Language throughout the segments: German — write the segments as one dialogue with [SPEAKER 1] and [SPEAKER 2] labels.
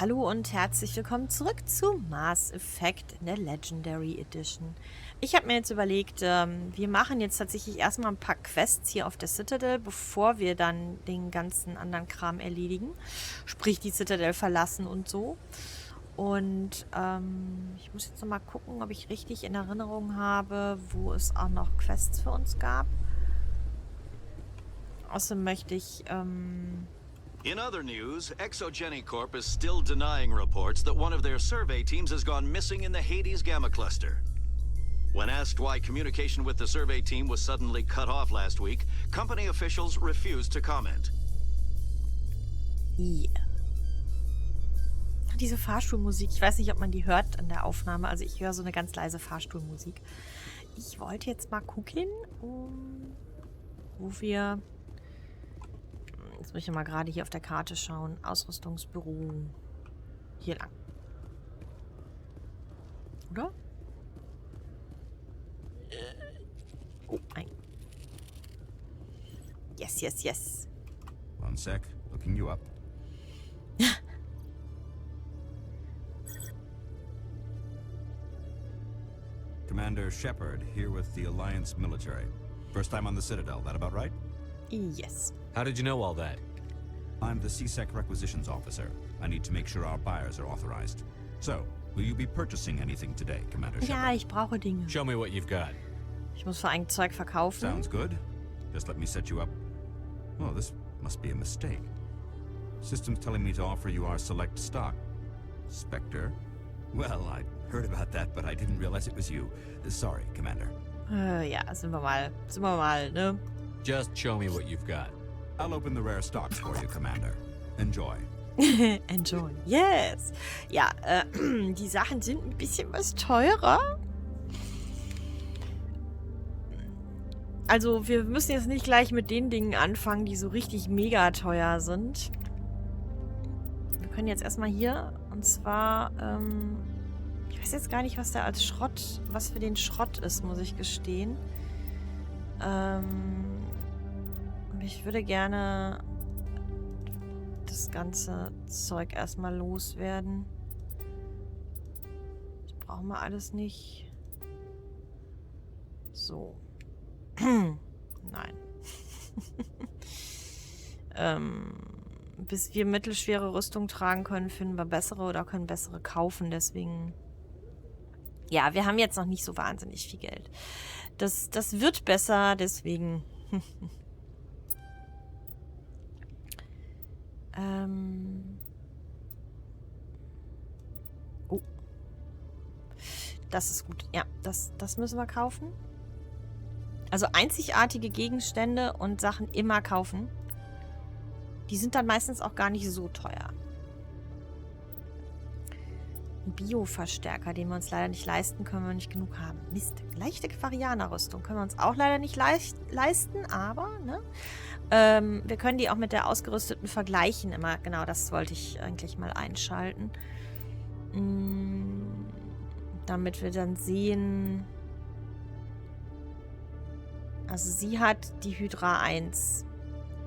[SPEAKER 1] Hallo und herzlich willkommen zurück zu Mass Effect in der Legendary Edition. Ich habe mir jetzt überlegt, wir machen jetzt tatsächlich erstmal ein paar Quests hier auf der Citadel, bevor wir dann den ganzen anderen Kram erledigen. Sprich, die Citadel verlassen und so. Und ich muss jetzt nochmal gucken, ob ich richtig in Erinnerung habe, wo es auch noch Quests für uns gab. Außerdem möchte ich...
[SPEAKER 2] In other news, Exogeny Corp is still denying reports that one of their survey teams has gone missing in the Hades Gamma Cluster. When asked why communication with the survey team was suddenly cut off last week, company officials refused to comment.
[SPEAKER 1] Yeah. Diese Fahrstuhlmusik, ich weiß nicht, ob man die hört in der Aufnahme, also ich höre so eine ganz leise Fahrstuhlmusik. Ich wollte jetzt mal gucken, wo wir... Jetzt muss ich mal gerade hier auf der Karte schauen. Ausrüstungsbüro. Hier lang. Oder? Oh, ein. Yes, yes, yes.
[SPEAKER 3] One sec. Looking you up. Commander Shepard, here with the Alliance military. First time on the Citadel, that about right?
[SPEAKER 1] Yes.
[SPEAKER 4] How did you know all that?
[SPEAKER 3] I'm the CSEC requisitions officer. I need to make sure our buyers are authorized. So, will you be purchasing anything today, Commander Shepard?
[SPEAKER 1] Ja, ich brauche Dinge.
[SPEAKER 4] Show me what you've got.
[SPEAKER 1] Ich muss für ein Zeug verkaufen.
[SPEAKER 3] Sounds good. Just let me set you up. Well, this must be a mistake. System's telling me to offer you our select stock. Spectre? Well, I heard about that, but I didn't realize it was you. Sorry, Commander.
[SPEAKER 1] Ja, sind wir mal, ne?
[SPEAKER 4] Just show me what you've got.
[SPEAKER 3] I'll open the rare stocks for you, Commander. Enjoy.
[SPEAKER 1] Enjoy. Yes. Ja, die Sachen sind ein bisschen was teurer. Also, wir müssen jetzt nicht gleich mit den Dingen anfangen, die so richtig mega teuer sind. Wir können jetzt erstmal hier, und zwar, ich weiß jetzt gar nicht, was da als Schrott, was für den Schrott ist, muss ich gestehen. Ich würde gerne das ganze Zeug erstmal loswerden. Das brauchen wir alles nicht. So. Nein. Bis wir mittelschwere Rüstung tragen können, finden wir bessere oder können bessere kaufen. Deswegen, ja, wir haben jetzt noch nicht so wahnsinnig viel Geld. Das wird besser, deswegen... Oh. Das ist gut. Ja, das müssen wir kaufen. Also einzigartige Gegenstände und Sachen immer kaufen. Die sind dann meistens auch gar nicht so teuer. Ein Bio-Verstärker, den wir uns leider nicht leisten, können wir nicht genug haben. Mist. Leichte Quarianer-Rüstung können wir uns auch leider nicht leisten, aber, ne? Wir können die auch mit der ausgerüsteten vergleichen immer. Genau, das wollte ich eigentlich mal einschalten. Damit wir dann sehen... Also sie hat die Hydra 1.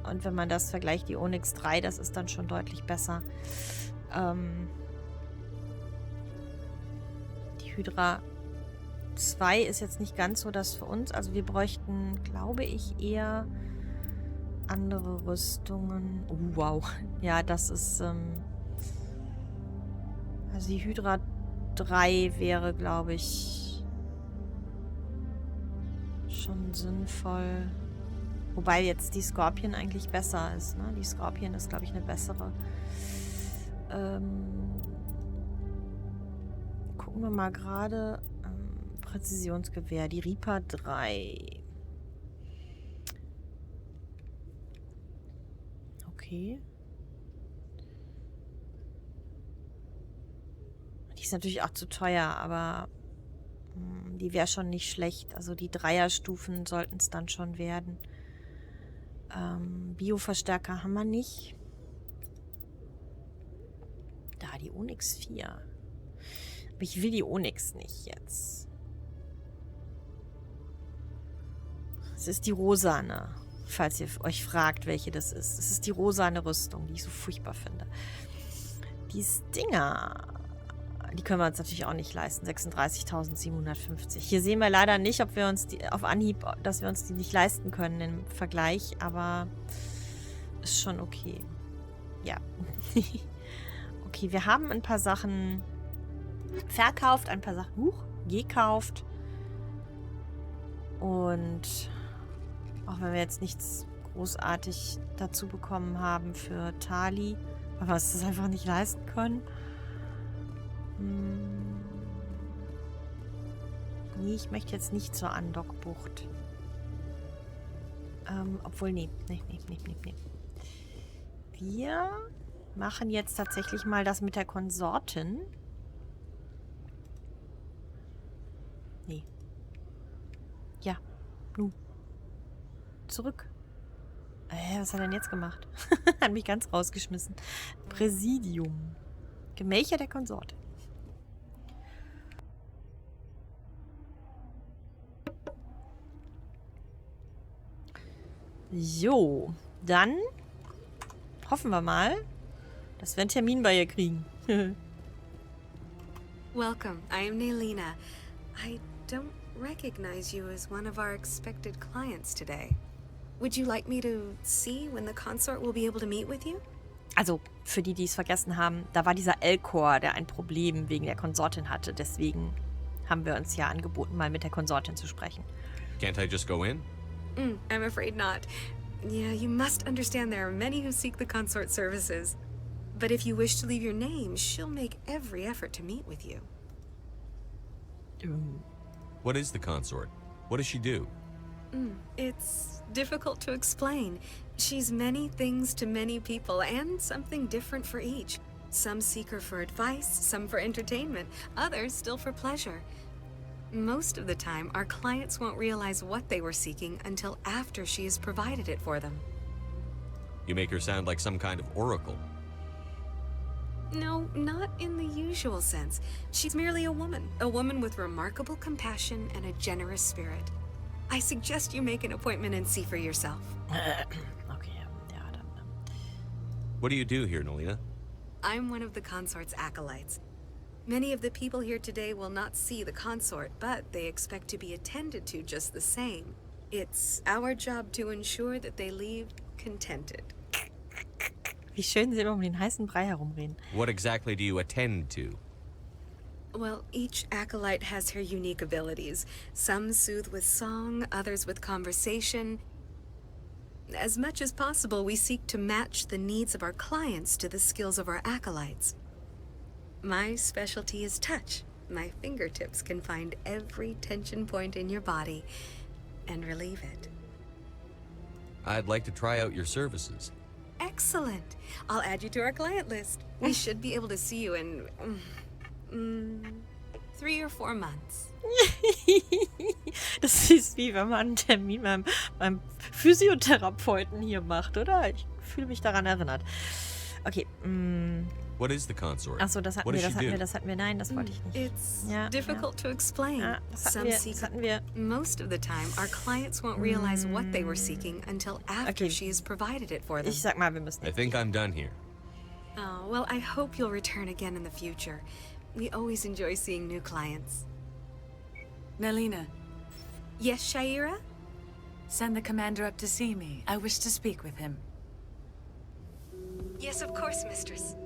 [SPEAKER 1] Und wenn man das vergleicht, die Onyx 3, das ist dann schon deutlich besser. Die Hydra 2 ist jetzt nicht ganz so das für uns. Also wir bräuchten, glaube ich, eher andere Rüstungen. Oh, wow. Ja, das ist... also die Hydra 3 wäre, glaube ich, schon sinnvoll. Wobei jetzt die Scorpion eigentlich besser ist, ne? Die Scorpion ist, glaube ich, eine bessere. Gucken wir mal gerade. Präzisionsgewehr. Die Reaper 3. Okay. Die ist natürlich auch zu teuer, aber die wäre schon nicht schlecht. Also die Dreierstufen sollten es dann schon werden. Bio-Verstärker haben wir nicht. Da, die Onyx 4. Aber ich will die Onyx nicht jetzt. Es ist die rosane, falls ihr euch fragt, welche das ist. Es ist die rosane Rüstung, die ich so furchtbar finde. Die Stinger. Die können wir uns natürlich auch nicht leisten. 36.750. Hier sehen wir leider nicht, ob wir uns die auf Anhieb, dass wir uns die nicht leisten können im Vergleich, aber ist schon okay. Ja. Okay, wir haben ein paar Sachen verkauft, ein paar Sachen gekauft. Und auch wenn wir jetzt nichts großartig dazu bekommen haben für Tali, weil wir uns das einfach nicht leisten können. Nee, ich möchte jetzt nicht zur Andockbucht. Obwohl, nee. Wir machen jetzt tatsächlich mal das mit der Konsortin. Nee. Ja. Nu. Zurück. Was hat er denn jetzt gemacht? Hat mich ganz rausgeschmissen. Präsidium. Gemächer der Konsortin. So, dann hoffen wir mal, dass wir einen Termin bei ihr kriegen.
[SPEAKER 5] Welcome. I am Nelina. I don't recognize you as one of our expected clients today. Would you like me to see when the consort will be able to meet with you?
[SPEAKER 1] Also, für die, die es vergessen haben, da war dieser Elcor, der ein Problem wegen der Konsortin hatte. Deswegen haben wir uns ja angeboten, mal mit der Konsortin zu sprechen.
[SPEAKER 4] Can't I just go in?
[SPEAKER 5] I'm afraid not. Yeah, you must understand there are many who seek the consort services. But if you wish to leave your name, she'll make every effort to meet with you.
[SPEAKER 4] What is the consort? What does she do?
[SPEAKER 5] It's difficult to explain. She's many things to many people, and something different for each. Some seek her for advice, some for entertainment, others still for pleasure. Most of the time, our clients won't realize what they were seeking until after she has provided it for them.
[SPEAKER 4] You make her sound like some kind of oracle.
[SPEAKER 5] No, not in the usual sense. She's merely a woman with remarkable compassion and a generous spirit. I suggest you make an appointment and see for yourself.
[SPEAKER 1] Okay, ja, dann.
[SPEAKER 4] What do you do here, Nelina?
[SPEAKER 5] I'm one of the consort's acolytes. Many of the people here today will not see the consort, but they expect to be attended to just the same. It's our job to ensure that they leave contented.
[SPEAKER 1] Wie schön sie immer um den heißen Brei herumreden.
[SPEAKER 4] What exactly do you attend to?
[SPEAKER 5] Well, each acolyte has her unique abilities. Some soothe with song, others with conversation. As much as possible, we seek to match the needs of our clients to the skills of our acolytes. My specialty is touch. My fingertips can find every tension point in your body and relieve it.
[SPEAKER 4] I'd like to try out your services.
[SPEAKER 5] Excellent. I'll add you to our client list. We should be able to see you in 3 or 4 months.
[SPEAKER 1] Das ist wie wenn man einen Termin beim Physiotherapeuten hier macht, oder? Ich fühle mich daran erinnert. Okay.
[SPEAKER 4] What is the consort?
[SPEAKER 1] Achso, das hatten wir. Nein, das wollte ich nicht.
[SPEAKER 5] It's difficult to explain.
[SPEAKER 1] Ja, das hatten wir.
[SPEAKER 5] Most of the time, our clients won't realize what they were seeking until after she has provided it for them.
[SPEAKER 1] Ich sag mal, wir müssen.
[SPEAKER 4] I think I'm done here.
[SPEAKER 5] Oh, well, I hope you'll return again in the future. We always enjoy seeing new clients.
[SPEAKER 6] Nelina,
[SPEAKER 5] Yes, Shaira?
[SPEAKER 6] send the commander up to see me. I wish to speak with him.
[SPEAKER 5] Yes, of course, mistress.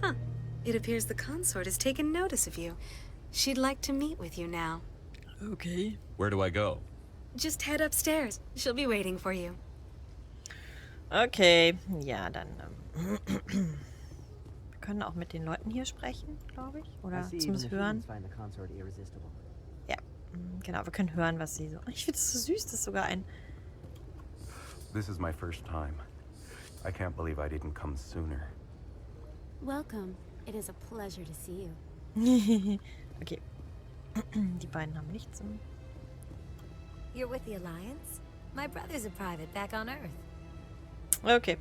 [SPEAKER 5] Huh. It appears the consort has taken notice of you. She'd like to meet with you now.
[SPEAKER 1] Okay.
[SPEAKER 4] Where do I go?
[SPEAKER 5] Just head upstairs. She'll be waiting for you.
[SPEAKER 1] Okay. Ja, dann. Wir können auch mit den Leuten hier sprechen, glaube ich. Oder zumindest hören. Ja, genau. Wir können hören, was sie so. Ich finde es so süß, das ist sogar ein.
[SPEAKER 7] This is my first time. I can't believe I didn't come sooner.
[SPEAKER 8] Welcome. It is a pleasure to see you.
[SPEAKER 1] Okay. Die beiden haben nichts.
[SPEAKER 8] You're with the Alliance? My brother's a private back on Earth.
[SPEAKER 1] Okay.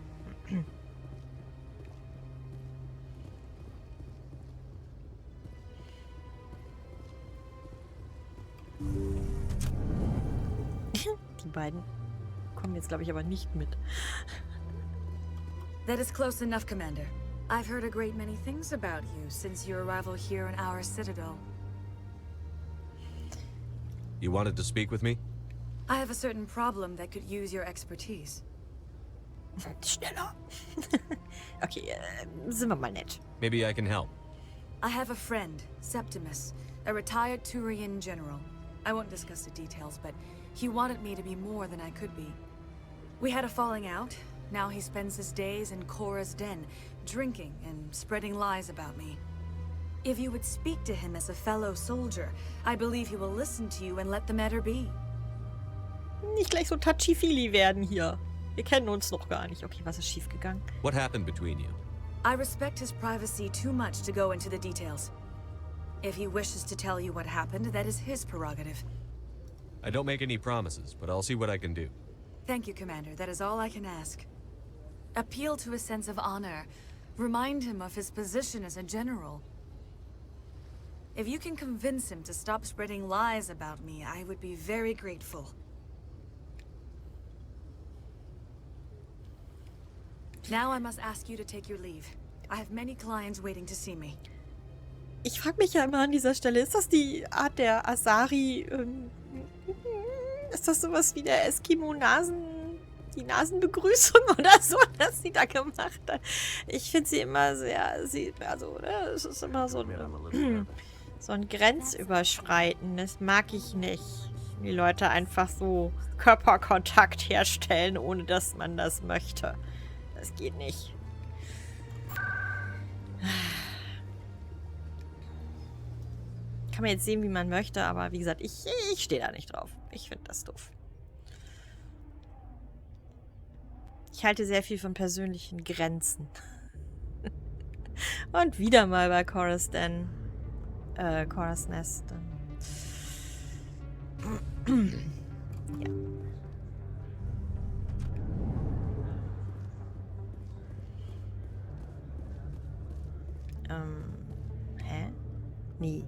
[SPEAKER 1] Die beiden kommen jetzt, glaube ich, aber nicht mit.
[SPEAKER 6] That is close enough, Commander. I've heard a great many things about you since your arrival here in our citadel.
[SPEAKER 4] You wanted to speak with me?
[SPEAKER 6] I have a certain problem that could use your expertise.
[SPEAKER 1] Schneller. Okay, sind wir mal nett.
[SPEAKER 4] Maybe I can help.
[SPEAKER 6] I have a friend, Septimus, a retired Turian general. I won't discuss the details, but he wanted me to be more than I could be. We had a falling out. Now he spends his days in Korra's den, drinking and spreading lies about me. If you would speak to him as a fellow soldier, I believe he will listen to you and let the matter be.
[SPEAKER 1] Nicht gleich so touchy-feely werden hier. Wir kennen uns noch gar nicht. Okay, was ist schiefgegangen?
[SPEAKER 4] What happened between you?
[SPEAKER 6] I respect his privacy too much to go into the details. If he wishes to tell you what happened, that is his prerogative.
[SPEAKER 4] I don't make any promises, but I'll see what I can do.
[SPEAKER 6] Thank you, Commander. That is all I can ask. Appeal to his sense of honor. Remind him of his position as a general. If you can convince him to stop spreading lies about me, I would be very grateful. Now I must ask you to take your leave. I have many clients waiting to see me.
[SPEAKER 1] Ich frage mich ja immer an dieser Stelle, ist das die Art der Asari? Ist das sowas wie der die Nasenbegrüßung oder so, dass sie da gemacht hat? Ich finde sie immer sehr, es ist immer so ein Grenzüberschreiten. Das mag ich nicht. Die Leute einfach so Körperkontakt herstellen, ohne dass man das möchte. Das geht nicht. Kann man jetzt sehen, wie man möchte, aber wie gesagt, ich stehe da nicht drauf. Ich finde das doof. Ich halte sehr viel von persönlichen Grenzen. Und wieder mal bei Korra's Nest. Ja. Hä? Nee.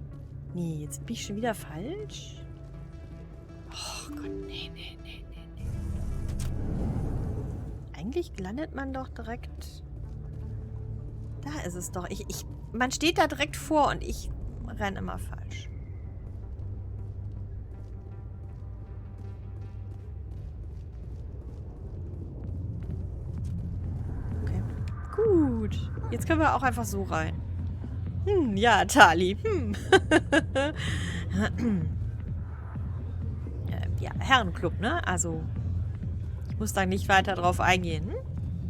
[SPEAKER 1] Nee, jetzt bin ich schon wieder falsch. Oh Gott, nee. Eigentlich landet man doch direkt... Da ist es doch. Man steht da direkt vor und ich renne immer falsch. Okay. Gut. Jetzt können wir auch einfach so rein. Ja, Tali. Ja, Herrenclub, ne? Also, ich muss da nicht weiter drauf eingehen.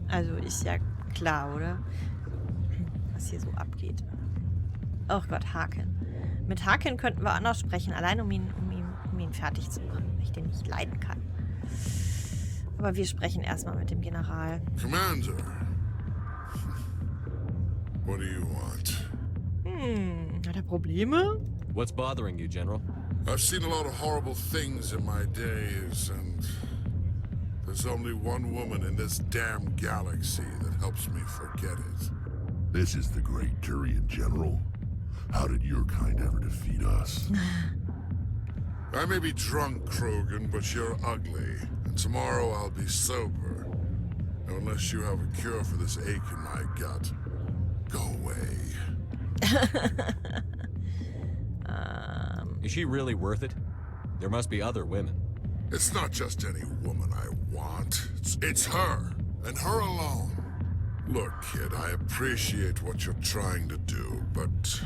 [SPEAKER 1] Also, ist ja klar, oder? Was hier so abgeht. Oh Gott, Haken. Mit Haken könnten wir anders sprechen, allein um ihn fertig zu machen, weil ich den nicht leiden kann. Aber wir sprechen erstmal mit dem General.
[SPEAKER 9] Commander. What do you want?
[SPEAKER 1] Hat er Probleme?
[SPEAKER 4] What's bothering you, General?
[SPEAKER 9] I've seen a lot of horrible things in my days, and there's only one woman in this damn galaxy that helps me forget it.
[SPEAKER 10] This is the great Turian General. How did your kind ever defeat us?
[SPEAKER 9] I may be drunk, Krogan, but you're ugly, and tomorrow I'll be sober. Unless you have a cure for this ache in my gut. Go away.
[SPEAKER 4] Is she really worth it? There must be other women.
[SPEAKER 9] It's not just any woman I want. It's her, and her alone. Look, kid, I appreciate what you're trying to do, but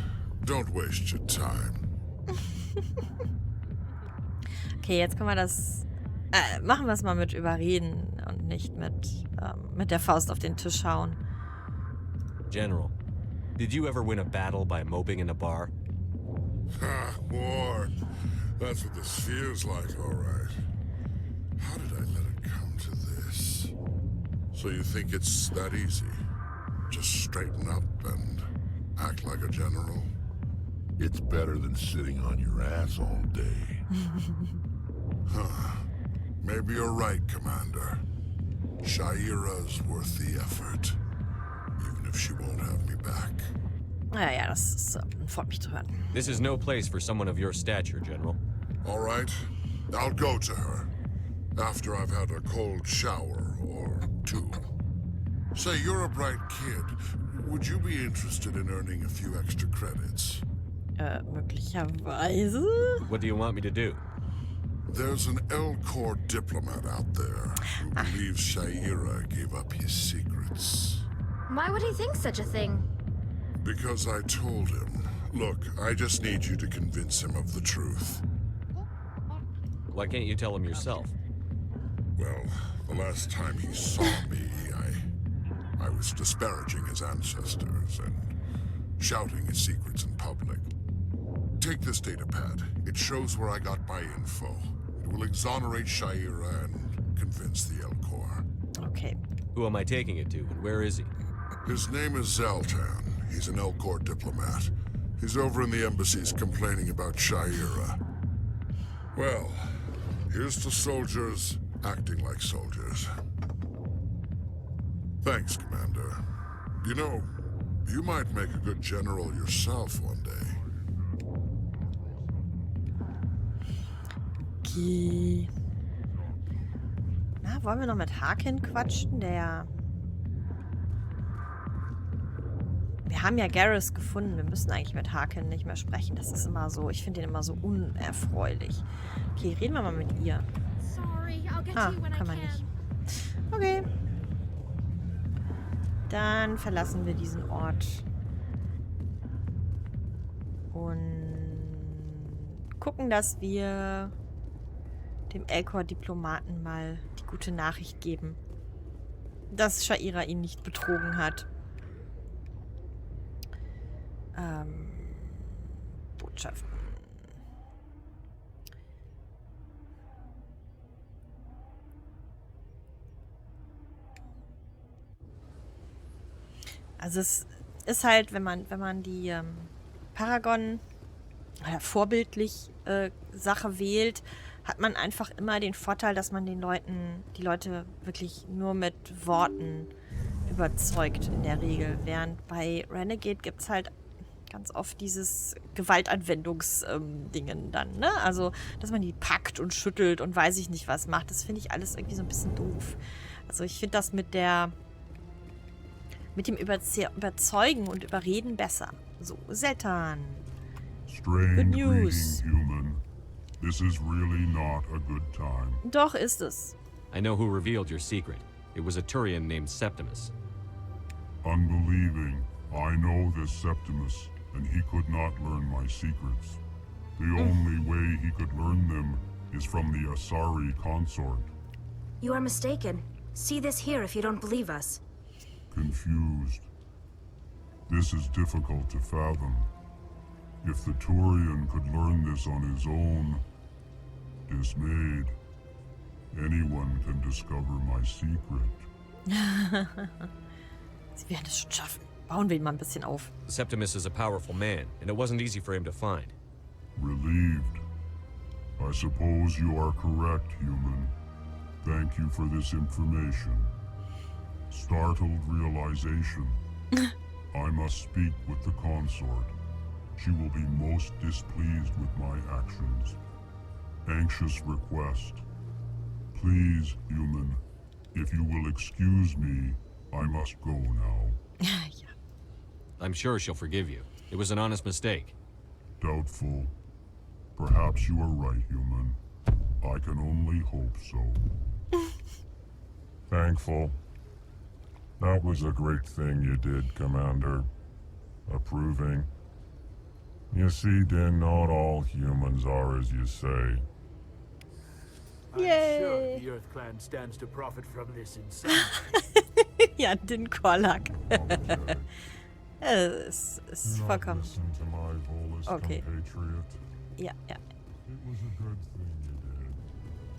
[SPEAKER 9] don't waste your time.
[SPEAKER 1] Okay, jetzt können wir das... machen wir es mal mit Überreden und nicht mit der Faust auf den Tisch hauen.
[SPEAKER 4] General, did you ever win a battle by moping in a bar?
[SPEAKER 9] Ha, war. That's what this feels like, all right. How did I let it come to this? So you think it's that easy? Just straighten up and act like a general?
[SPEAKER 10] It's better than sitting on your ass all day.
[SPEAKER 9] Huh. Maybe you're right, Commander. Shaira's worth the effort. Even if she won't have me back.
[SPEAKER 1] Ja, das freut mich zu hören.
[SPEAKER 4] This is no place for someone of your stature, General.
[SPEAKER 9] All right. I'll go to her. After I've had a cold shower or two. Say, you're a bright kid. Would you be interested in earning a few extra credits?
[SPEAKER 1] Möglicherweise.
[SPEAKER 4] What do you want me to do?
[SPEAKER 9] There's an L-Corps diplomat out there who believes Shaira gave up his secrets.
[SPEAKER 11] Why would he think such a thing?
[SPEAKER 9] Because I told him. Look, I just need you to convince him of the truth.
[SPEAKER 4] Why can't you tell him yourself?
[SPEAKER 9] Well, the last time he saw me, I was disparaging his ancestors and shouting his secrets in public. Take this data pad. It shows where I got my info. It will exonerate Shaira and convince the L-Corps.
[SPEAKER 1] Okay.
[SPEAKER 4] Who am I taking it to, and where is he?
[SPEAKER 9] His name is Zaltan. He's an L-Corps diplomat. He's over in the embassies complaining about Shaira. Well, here's to soldiers acting like soldiers. Thanks, Commander. You know, you might make a good general yourself one day.
[SPEAKER 1] Okay. Na, wollen wir noch mit Harkin quatschen? Wir haben ja Garrus gefunden. Wir müssen eigentlich mit Harkin nicht mehr sprechen. Das ist immer so, ich finde den immer so unerfreulich. Okay, reden wir mal mit ihr. Kann man nicht. Okay. Dann verlassen wir diesen Ort. Und gucken, dass wir dem L-Corps-Diplomaten mal die gute Nachricht geben, dass Shaira ihn nicht betrogen hat. Botschaften. Also es ist halt, wenn man die Paragon vorbildlich Sache wählt, hat man einfach immer den Vorteil, dass man die Leute wirklich nur mit Worten überzeugt in der Regel. Während bei Renegade gibt es halt ganz oft dieses Gewaltanwendungsdingen dann, ne? Also, dass man die packt und schüttelt und weiß ich nicht was macht. Das finde ich alles irgendwie so ein bisschen doof. Also ich finde das mit dem Überzeugen und Überreden besser. So, Seltan.
[SPEAKER 10] Strange
[SPEAKER 1] Good news.
[SPEAKER 10] greeting, human. This is really not a good time.
[SPEAKER 1] Doch ist es.
[SPEAKER 4] I know who revealed your secret. It was a Turian named Septimus.
[SPEAKER 10] Unbelieving. I know this Septimus, and he could not learn my secrets. The only way he could learn them is from the Asari consort.
[SPEAKER 11] You are mistaken. See this here if you don't believe us.
[SPEAKER 10] Confused. This is difficult to fathom. If the Turian could learn this on his own, dismayed, anyone can discover my secret.
[SPEAKER 1] Sie werden es schon schaffen. Bauen wir ihn mal ein bisschen auf.
[SPEAKER 4] Septimus is a powerful man, and it wasn't easy for him to find.
[SPEAKER 10] Relieved. I suppose you are correct, human. Thank you for this information. Startled realization. I must speak with the consort. She will be most displeased with my actions. Anxious request. Please, human, if you will excuse me, I must go now.
[SPEAKER 1] Ja.
[SPEAKER 4] I'm sure she'll forgive you. It was an honest mistake.
[SPEAKER 10] Doubtful. Perhaps you are right, human. I can only hope so. Thankful. That was a great thing you did, Commander. Approving. You see, Din, not all humans are as you say.
[SPEAKER 1] Yay.
[SPEAKER 12] I'm sure the Earth Clan stands to profit from this in some way.
[SPEAKER 1] Ja, den Korlak. Es ist vollkommen. Okay. Ja, ja.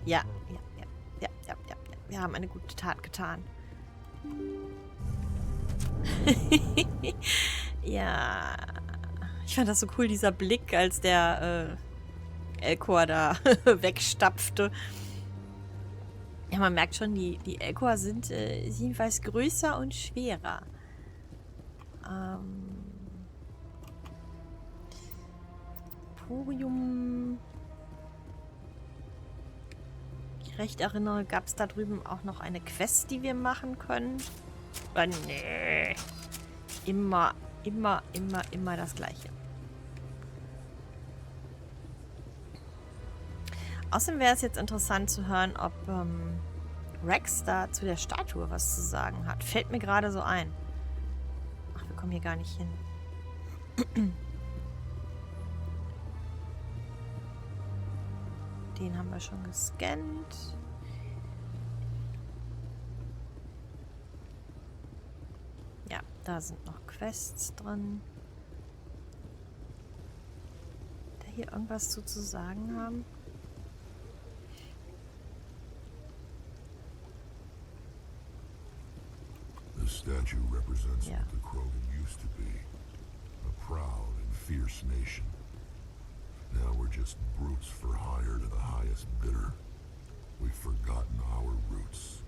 [SPEAKER 1] Ja. Wir haben eine gute Tat getan. Ja. Ich fand das so cool, dieser Blick, als der L-Corps da wegstapfte. Ja, man merkt schon, die L-Corps sind jedenfalls größer und schwerer. Porium. mich recht erinnere, gab es da drüben auch noch eine Quest, die wir machen können. Nee. Immer das Gleiche. Außerdem wäre es jetzt interessant zu hören, ob Rex da zu der Statue was zu sagen hat. Fällt mir gerade so ein. Ach, wir kommen hier gar nicht hin. Den haben wir schon gescannt. Ja, da sind noch Quests drin. Da hier irgendwas zu sagen haben?
[SPEAKER 10] The statue represents what the Krogan used to be. A proud and fierce nation. Now we're just brutes for hire to the highest bidder. We've forgotten our roots.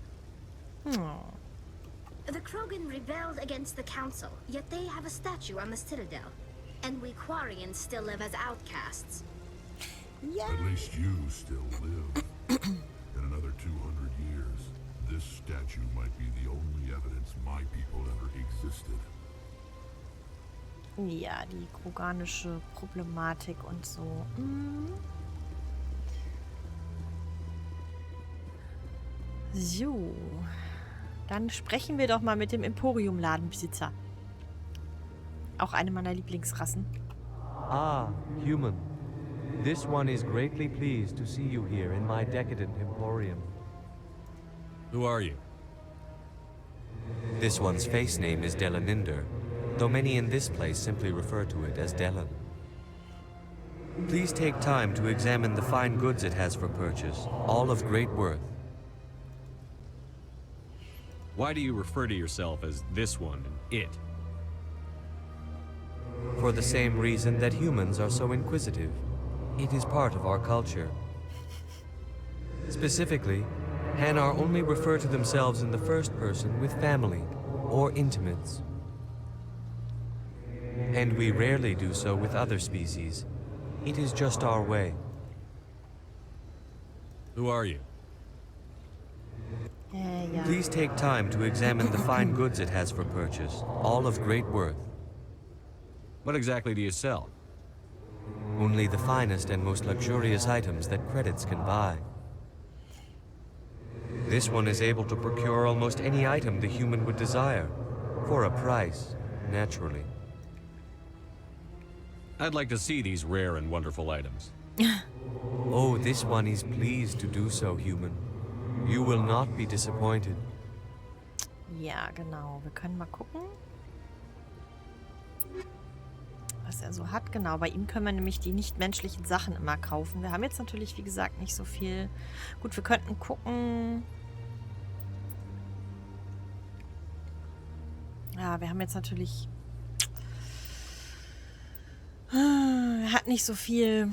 [SPEAKER 11] The Krogan rebelled against the Council, yet they have a statue on the Citadel. And we Quarians still live as outcasts.
[SPEAKER 1] Yeah.
[SPEAKER 10] At least you still live. In another 200 years, this statue might be the only evidence my people ever existed.
[SPEAKER 1] Ja, die kroganische Problematik und so. So. Dann sprechen wir doch mal mit dem Emporium-Ladenbesitzer. Auch eine meiner Lieblingsrassen.
[SPEAKER 13] Ah, human. This one is greatly pleased to see you here in my decadent emporium.
[SPEAKER 4] Who are you?
[SPEAKER 13] This one's face name is Delaninder, though many in this place simply refer to it as Delan. Please take time to examine the fine goods it has for purchase, all of great worth.
[SPEAKER 4] Why do you refer to yourself as this one and it?
[SPEAKER 13] For the same reason that humans are so inquisitive. It is part of our culture. Specifically, Hanar only refer to themselves in the first person with family or intimates. And we rarely do so with other species. It is just our way.
[SPEAKER 4] Who are you?
[SPEAKER 13] Please take time to examine the fine goods it has for purchase, all of great worth.
[SPEAKER 4] What exactly do you sell?
[SPEAKER 13] Only the finest and most luxurious items that credits can buy. This one is able to procure almost any item the human would desire, for a price, naturally.
[SPEAKER 4] I'd like to see these rare and wonderful items.
[SPEAKER 13] Oh, this one is pleased to do so, human. You will not be disappointed.
[SPEAKER 1] Ja, genau. Wir können mal gucken, was er so hat. Genau, bei ihm können wir nämlich die nichtmenschlichen Sachen immer kaufen. Wir haben jetzt natürlich, wie gesagt, nicht so viel. Gut, wir könnten gucken. Ja, wir haben jetzt natürlich... Er hat nicht so viel...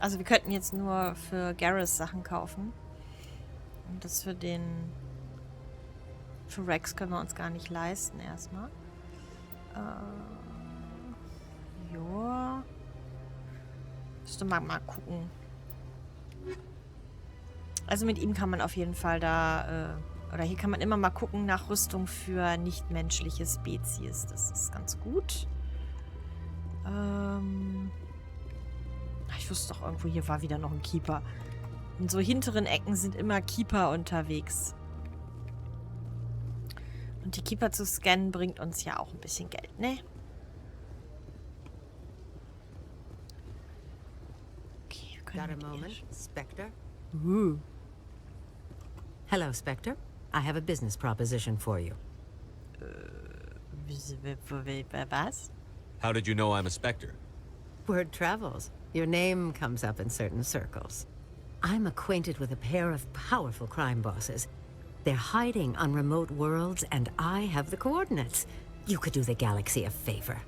[SPEAKER 1] Also wir könnten jetzt nur für Garrus Sachen kaufen. Und das für den... Für Rex können wir uns gar nicht leisten erstmal. Ja. Müsste man mal gucken. Also mit ihm kann man auf jeden Fall da... oder hier kann man immer mal gucken nach Rüstung für nichtmenschliche Spezies. Das ist ganz gut. Ich wusste doch, irgendwo hier war wieder noch ein Keeper. In so hinteren Ecken sind immer Keeper unterwegs. Und die Keeper zu scannen bringt uns ja auch ein bisschen Geld, ne? Okay, wir können
[SPEAKER 14] Got a moment, Spectre?
[SPEAKER 1] Ooh.
[SPEAKER 14] Hello, Spectre. I have a business proposition for you.
[SPEAKER 1] Was?
[SPEAKER 4] How did you know I'm a Spectre?
[SPEAKER 14] Word travels. Your name comes up in certain circles. I'm acquainted with a pair of powerful crime bosses. They're hiding on remote worlds, and I have the coordinates. You could do the galaxy a favor.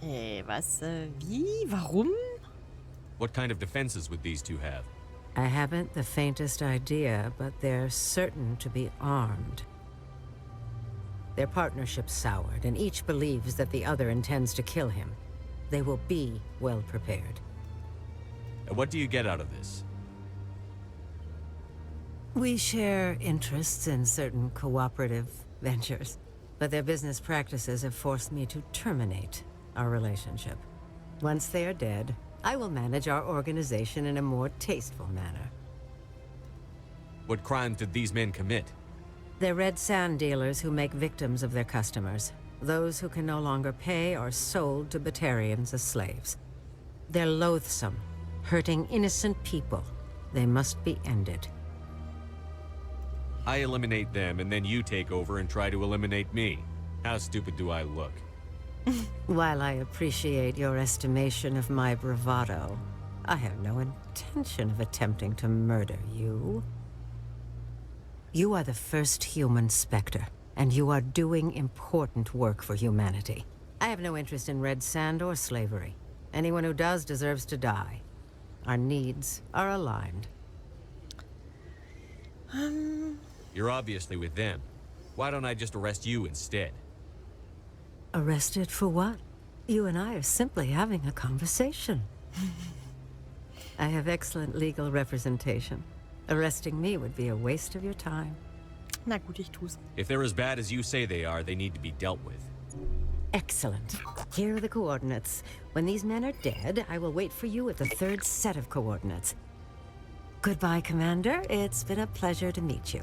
[SPEAKER 1] Was? Wie? Warum?
[SPEAKER 4] What kind of defenses would these two have?
[SPEAKER 14] I haven't the faintest idea, but they're certain to be armed. Their partnership's soured, and each believes that the other intends to kill him. They will be well prepared.
[SPEAKER 4] And what do you get out of this?
[SPEAKER 14] We share interests in certain cooperative ventures, but their business practices have forced me to terminate our relationship. Once they are dead, I will manage our organization in a more tasteful manner.
[SPEAKER 4] What crimes did these men commit?
[SPEAKER 14] They're red sand dealers who make victims of their customers. Those who can no longer pay are sold to Batarians as slaves. They're loathsome, hurting innocent people. They must be ended.
[SPEAKER 4] I eliminate them, and then you take over and try to eliminate me. How stupid do I look?
[SPEAKER 14] While I appreciate your estimation of my bravado, I have no intention of attempting to murder you. You are the first human Spectre, and you are doing important work for humanity. I have no interest in red sand or slavery. Anyone who does deserves to die. Our needs are aligned.
[SPEAKER 4] You're obviously with them. Why don't I just arrest you instead?
[SPEAKER 14] Arrested for what? You and I are simply having a conversation. I have excellent legal representation. Arresting me would be a waste of your time.
[SPEAKER 1] Na gut, ich tu's.
[SPEAKER 4] If they're as bad as you say they are, they need to be dealt with.
[SPEAKER 14] Excellent. Here are the coordinates. When these men are dead, I will wait for you at the third set of coordinates. Goodbye, Commander. It's been a pleasure to meet you.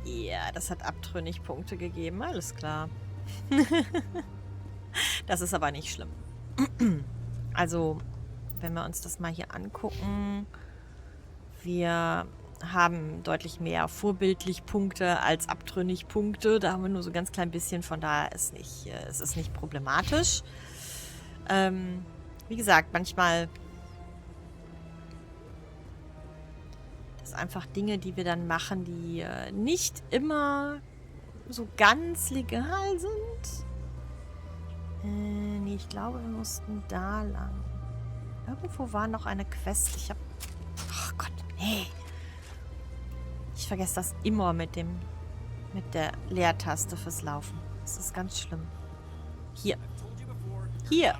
[SPEAKER 1] Ja, das hat abtrünnig Punkte gegeben. Alles klar. Das ist aber nicht schlimm. Also, wenn wir uns das mal hier angucken, wir haben deutlich mehr vorbildlich Punkte als abtrünnig Punkte. Da haben wir nur so ein ganz klein bisschen, von daher ist es ist nicht problematisch. Wie gesagt, manchmal das sind einfach Dinge, die wir dann machen, die nicht immer so ganz legal sind. Nee, ich glaube, wir mussten da lang. Irgendwo war noch eine Quest. Ich habe... Oh Gott, nee. Ich vergesse das immer mit der Leertaste fürs Laufen. Das ist ganz schlimm. Hier. Hier.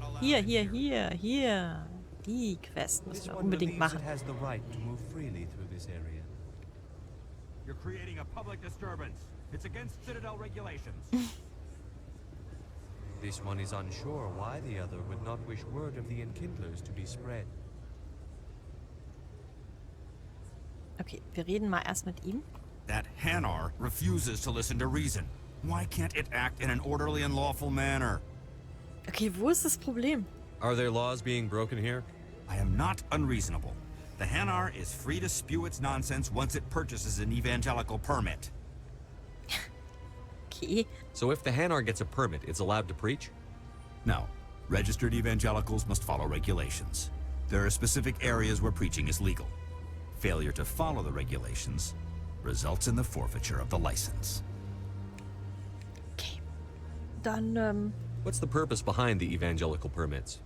[SPEAKER 1] Die Quest müssen wir unbedingt machen.
[SPEAKER 3] You're creating a public disturbance. It's against Citadel regulations.
[SPEAKER 13] This one is unsure why the other would not wish word of the enkindlers to be spread.
[SPEAKER 1] Okay, wir reden mal erst mit ihm.
[SPEAKER 3] That Hanar refuses to listen to reason. Why can't it act in an orderly and lawful manner?
[SPEAKER 1] Okay, wo ist das Problem?
[SPEAKER 4] Are there laws being broken here?
[SPEAKER 3] I am not unreasonable. The Hanar is free to spew its nonsense once it purchases an evangelical permit.
[SPEAKER 1] Okay.
[SPEAKER 4] So if the Hanar gets a permit, it's allowed to preach?
[SPEAKER 3] No. Registered evangelicals must follow regulations. There are specific areas where preaching is legal. Failure to follow the regulations results in the forfeiture of the license.
[SPEAKER 1] Okay. Dann,
[SPEAKER 4] What's the purpose behind the evangelical permits?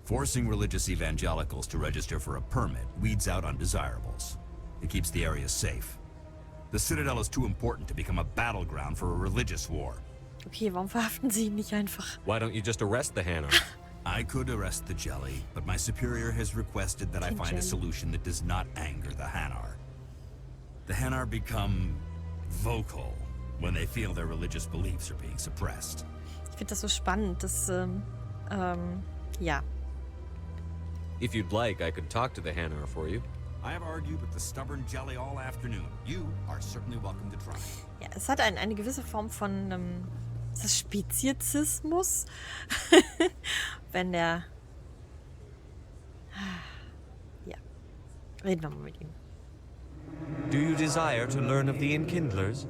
[SPEAKER 3] Forcing religious evangelicals to register for a permit weeds out undesirables. It keeps the area safe. The Citadel is too important to become a battleground for a religious war.
[SPEAKER 1] okay, warum verhaften Sie ihn nicht einfach?
[SPEAKER 4] Why don't you just arrest the Hanar?
[SPEAKER 3] I could arrest the Jelly, but my superior has requested that I find a solution that does not anger the Hanar. The Hanar become vocal when they feel their religious beliefs are being suppressed.
[SPEAKER 1] Ich finde das so spannend, dass, ja.
[SPEAKER 4] If you'd like, I could talk to the Hanar for you.
[SPEAKER 3] I have argued with the stubborn Jelly all afternoon. You are certainly welcome to try.
[SPEAKER 1] Ja, es hat eine gewisse Form von ist das Speziesismus, wenn der... Ja, reden wir mal mit ihm.
[SPEAKER 13] Do you desire to learn of the enkindlers?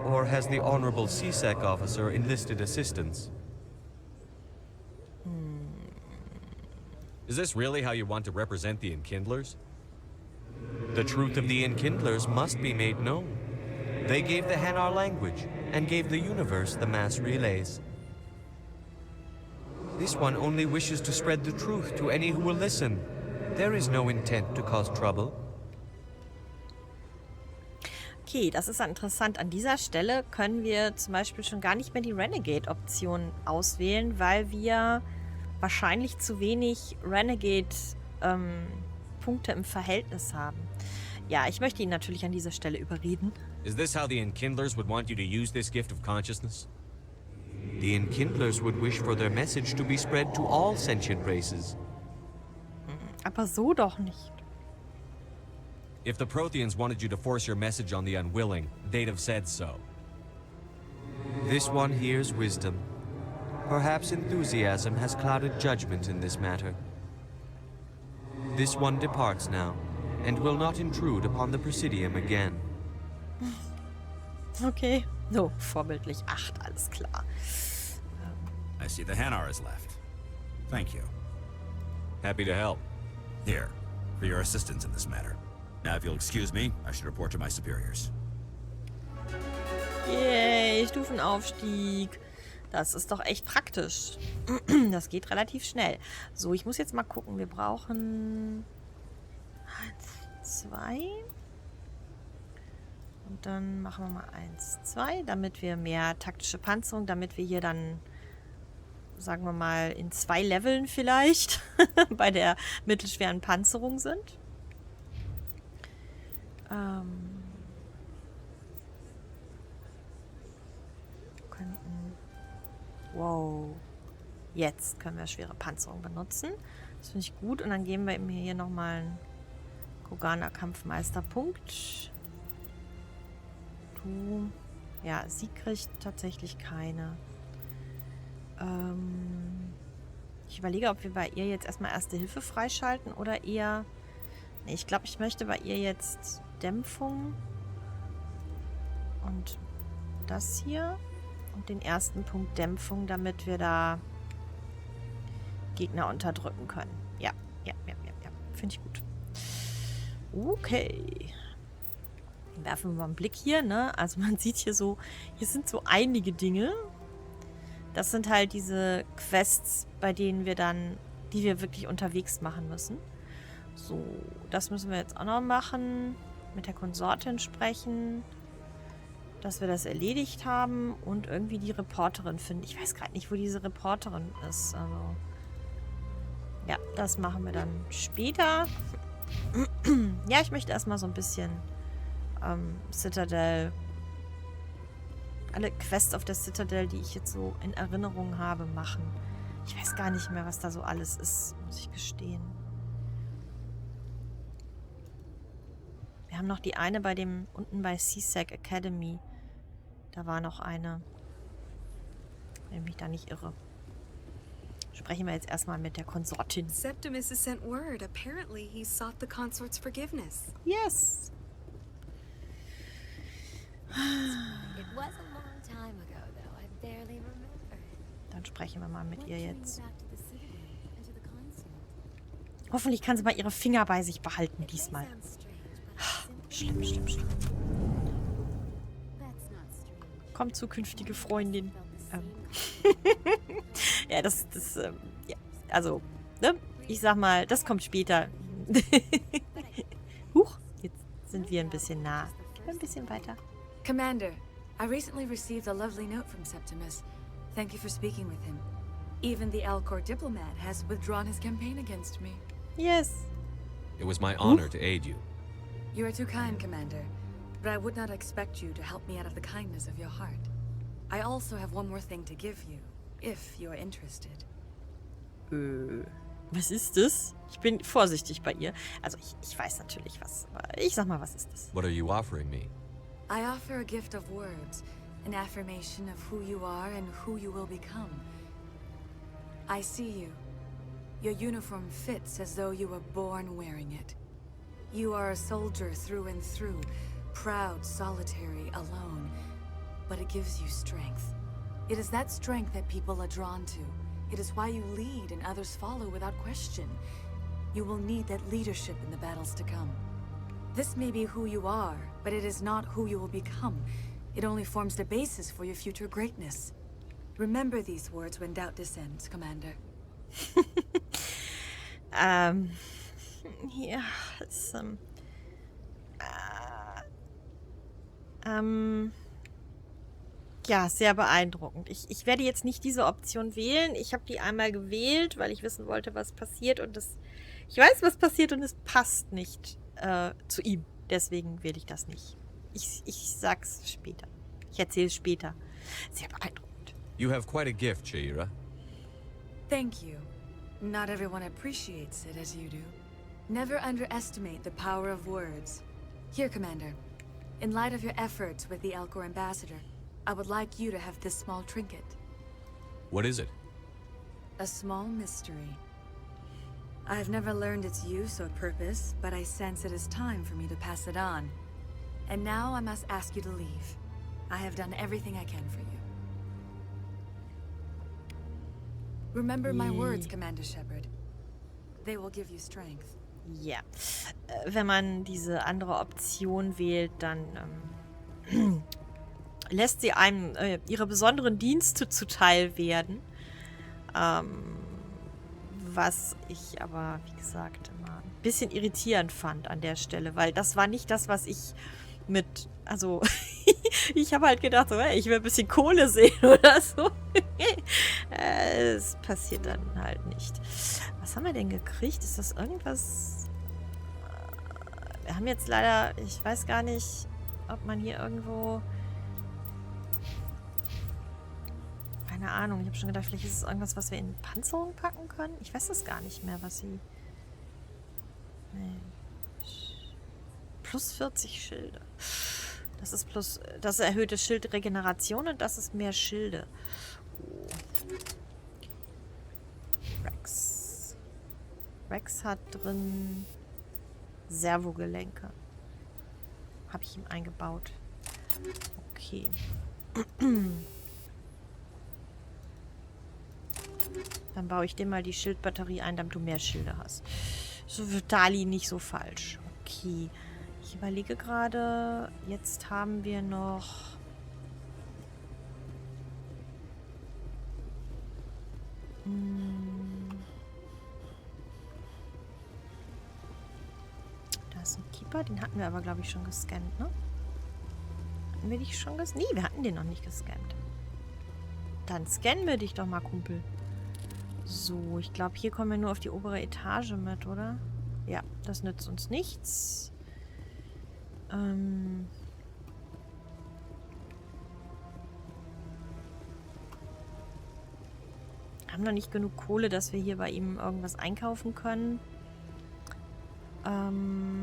[SPEAKER 13] Or has the Honorable CSEC officer enlisted assistance?
[SPEAKER 4] Is this really how you want to represent the enkindlers?
[SPEAKER 13] The truth of the enkindlers must be made known. They gave the Hanar language, and gave the universe the mass relays. This one only wishes to spread the truth to any who will listen. There is no intent to cause trouble.
[SPEAKER 1] Okay, das ist interessant. An dieser Stelle können wir zum Beispiel schon gar nicht mehr die Renegade-Option auswählen, weil wir wahrscheinlich zu wenig Renegade-Punkte Punkte im Verhältnis haben. Ja, ich möchte ihn natürlich an dieser Stelle überreden.
[SPEAKER 4] Is this how the Enkindlers would want you to use this gift of consciousness?
[SPEAKER 13] The Enkindlers would wish for their message to be spread to all sentient races.
[SPEAKER 1] Aber so doch nicht.
[SPEAKER 4] If the Protheans wanted you to force your message on the unwilling, they'd have said so.
[SPEAKER 13] This one hears wisdom. Perhaps enthusiasm has clouded judgment in this matter. This one departs now, and will not intrude upon the Presidium again.
[SPEAKER 1] Okay. So, vorbildlich 8, alles klar.
[SPEAKER 3] I see the Hanar is left. Thank you.
[SPEAKER 4] Happy to help.
[SPEAKER 3] Here, for your assistance in this matter. Now, if you'll excuse me, I should report to my superiors.
[SPEAKER 1] Yay, Stufenaufstieg. Das ist doch echt praktisch. Das geht relativ schnell. So, ich muss jetzt mal gucken. Wir brauchen 1, 2. Und dann machen wir mal 1, 2, damit wir mehr taktische Panzerung, damit wir hier dann, sagen wir mal, in 2 Leveln vielleicht bei der mittelschweren Panzerung sind. Wow. Jetzt können wir schwere Panzerung benutzen. Das finde ich gut. Und dann geben wir ihm hier nochmal einen Kogana-Kampfmeisterpunkt. Du. Ja, sie kriegt tatsächlich keine. Ich überlege, ob wir bei ihr jetzt erstmal Erste Hilfe freischalten oder eher... Nee, ich glaube, ich möchte bei ihr jetzt Dämpfung und das hier und den ersten Punkt Dämpfung, damit wir da Gegner unterdrücken können. Ja. Finde ich gut. Okay. Werfen wir mal einen Blick hier, ne? Also man sieht hier so, hier sind so einige Dinge. Das sind halt diese Quests, bei denen wir dann, die wir wirklich unterwegs machen müssen. So, das müssen wir jetzt auch noch machen. Mit der Konsortin sprechen. Dass wir das erledigt haben. Und irgendwie die Reporterin finden. Ich weiß gerade nicht, wo diese Reporterin ist. Also, ja, das machen wir dann später. Ja, ich möchte erstmal so ein bisschen Citadel, alle Quests auf der Citadel, die ich jetzt so in Erinnerung habe, machen. Ich weiß gar nicht mehr, was da so alles ist, muss ich gestehen. Wir haben noch die eine bei dem, unten bei CSAC Academy. Da war noch eine. Wenn ich mich da nicht irre. Sprechen wir jetzt erstmal mit der Konsortin.
[SPEAKER 5] Septimus has sent word. Apparently he sought the consort's forgiveness.
[SPEAKER 1] Yes.
[SPEAKER 8] It was a long time ago, though. I barely remember.
[SPEAKER 1] Dann sprechen wir mal mit ihr jetzt. Hoffentlich kann sie mal ihre Finger bei sich behalten diesmal. Schlimm. Komm, zukünftige Freundin. Ja, ja, also, ne? Ich sag mal, das kommt später. Huch, jetzt sind wir ein bisschen nah. Ein bisschen weiter.
[SPEAKER 6] Commander, I recently received a lovely note from Septimus. Thank you for speaking with him. Even the Alcor diplomat has withdrawn his campaign against me.
[SPEAKER 1] Yes.
[SPEAKER 4] It was my honor to aid you.
[SPEAKER 6] You are too kind, Commander, but I would not expect you to help me out of the kindness of your heart. I also have one more thing to give you, if you are interested.
[SPEAKER 1] Was ist das? Ich bin vorsichtig bei ihr. Also ich weiß natürlich was, aber ich sag mal, was ist das?
[SPEAKER 4] What are you offering me?
[SPEAKER 6] I offer a gift of words, an affirmation of who you are and who you will become. I see you. Your uniform fits as though you were born wearing it. You are a soldier through and through, proud, solitary, alone, but it gives you strength. It is that strength that people are drawn to. It is why you lead and others follow without question. You will need that leadership in the battles to come. This may be who you are, but it is not who you will become. It only forms the basis for your future greatness. Remember these words when doubt descends, Commander.
[SPEAKER 1] Ja, ja, sehr beeindruckend. Ich werde jetzt nicht diese Option wählen. Ich habe die einmal gewählt, weil ich wissen wollte, was passiert. Und das Ich weiß, was passiert und es passt nicht zu ihm. Deswegen will ich das nicht. Ich sag's später. Ich erzähle es später. Sehr beeindruckend.
[SPEAKER 4] You have quite a gift, Shaira.
[SPEAKER 6] Thank you. Not everyone appreciates it as you do. Never underestimate the power of words. Here, Commander. In light of your efforts with the Elcor ambassador, I would like you to have this small trinket.
[SPEAKER 4] What is it?
[SPEAKER 6] A small mystery. I have never learned its use or purpose, but I sense it is time for me to pass it on. And now I must ask you to leave. I have done everything I can for you. Remember my words, Commander Shepard. They will give you strength.
[SPEAKER 1] Ja. Wenn man diese andere Option wählt, dann lässt sie einem ihre besonderen Dienste zuteil werden. Was ich aber, wie gesagt, immer ein bisschen irritierend fand an der Stelle, weil das war nicht das, was ich mit, also ich habe halt gedacht, so, hey, ich will ein bisschen Kohle sehen oder so. Es passiert dann halt nicht. Was haben wir denn gekriegt? Ist das irgendwas? Wir haben jetzt leider, ich weiß gar nicht, ob man hier irgendwo... Keine Ahnung, ich habe schon gedacht, vielleicht ist es irgendwas, was wir in Panzerung packen können. Ich weiß das gar nicht mehr, was sie... Nee. Plus 40 Schilde. Das ist plus... Das ist erhöhte Schildregeneration und das ist mehr Schilde. Oh. Rex. Rex hat drin Servogelenke. Habe ich ihm eingebaut. Okay. Dann baue ich dir mal die Schildbatterie ein, damit du mehr Schilde hast. So wird Dali nicht so falsch. Okay. Ich überlege gerade, jetzt haben wir noch... Da ist ein Keeper, den hatten wir aber, glaube ich, schon gescannt, ne? Hatten wir dich schon gescannt? Nee, wir hatten den noch nicht gescannt. Dann scannen wir dich doch mal, Kumpel. So, ich glaube, hier kommen wir nur auf die obere Etage mit, oder? Ja, das nützt uns nichts. Haben noch nicht genug Kohle, dass wir hier bei ihm irgendwas einkaufen können.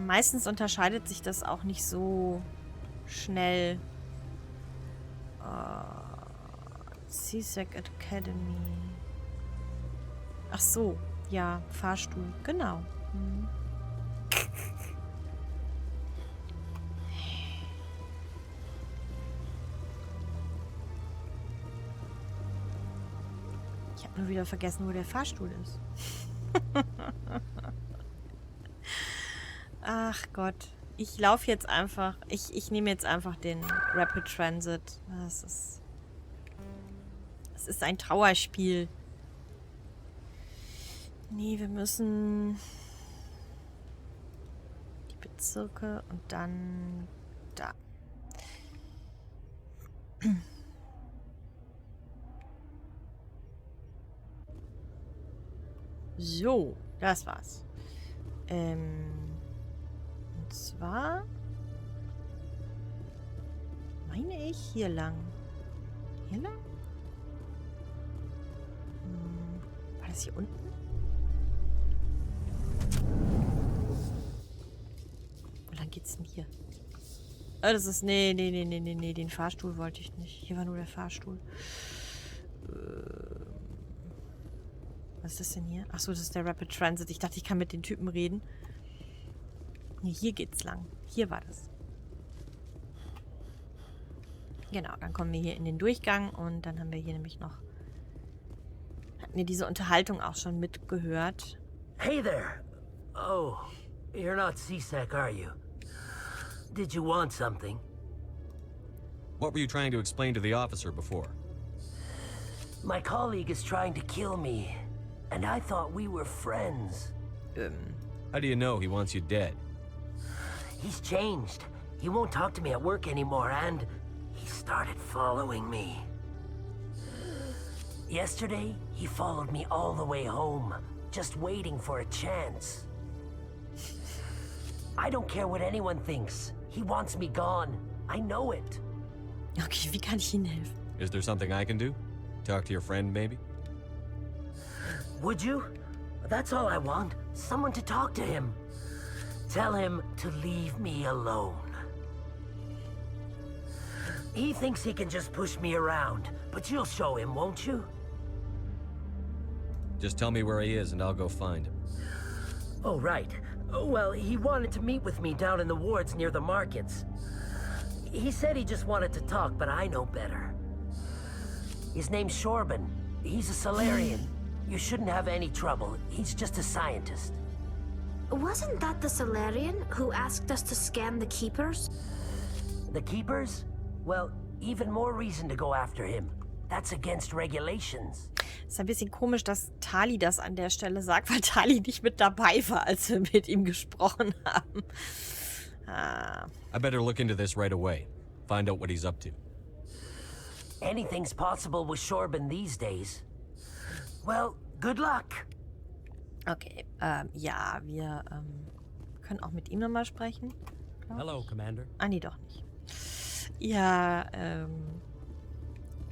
[SPEAKER 1] Meistens unterscheidet sich das auch nicht so schnell. CSEC Academy. Ach so, ja, Fahrstuhl, genau. Hm. Ich habe nur wieder vergessen, wo der Fahrstuhl ist. Ach Gott. Ich laufe jetzt einfach. Ich nehme jetzt einfach den Rapid Transit. Es ist ein Trauerspiel. Nee, wir müssen die Bezirke und dann da. So, das war's. Und zwar meine ich hier lang. Hier lang? War das hier unten? Wo lang geht's denn hier? Oh, das ist... Nee, den Fahrstuhl wollte ich nicht. Hier war nur der Fahrstuhl. Was ist das denn hier? Achso, das ist der Rapid Transit. Ich dachte, ich kann mit den Typen reden. Nee, hier geht's lang. Hier war das. Genau, dann kommen wir hier in den Durchgang und dann haben wir hier nämlich noch... Hatten wir diese Unterhaltung auch schon mitgehört.
[SPEAKER 15] Hey there! Oh, you're not CSEC, are you? Did you want something?
[SPEAKER 4] What were you trying to explain to the officer before?
[SPEAKER 15] My colleague is trying to kill me, and I thought we were friends.
[SPEAKER 4] How do you know he wants you dead?
[SPEAKER 15] He's changed. He won't talk to me at work anymore, and he started following me. Yesterday, he followed me all the way home, just waiting for a chance. I don't care what anyone thinks. He wants me gone. I know it.
[SPEAKER 1] Okay, wie kann ich Ihnen helfen?
[SPEAKER 4] Is there something I can do? Talk to your friend, maybe?
[SPEAKER 15] Would you? That's all I want. Someone to talk to him. Tell him to leave me alone. He thinks he can just push me around, but you'll show him, won't you?
[SPEAKER 4] Just tell me where he is and I'll go find him.
[SPEAKER 15] Oh, right. Well, he wanted to meet with me down in the wards near the markets. He said he just wanted to talk, but I know better. His name's Shorban. He's a Solarian. You shouldn't have any trouble. He's just a scientist.
[SPEAKER 11] Wasn't that the Solarian who asked us to scan the Keepers?
[SPEAKER 15] The Keepers? Well, even more reason to go after him. That's against regulations.
[SPEAKER 1] Ist ein bisschen komisch, dass Tali das an der Stelle sagt, weil Tali nicht mit dabei war, als wir mit ihm gesprochen haben.
[SPEAKER 4] I better look into this right away. Find out what he's up to.
[SPEAKER 15] Anything's possible with Shorban these days. Well, good luck.
[SPEAKER 1] Okay, ja, wir können auch mit ihm nochmal sprechen.
[SPEAKER 16] Hello, Commander.
[SPEAKER 1] Ah, nee, doch nicht. Ja,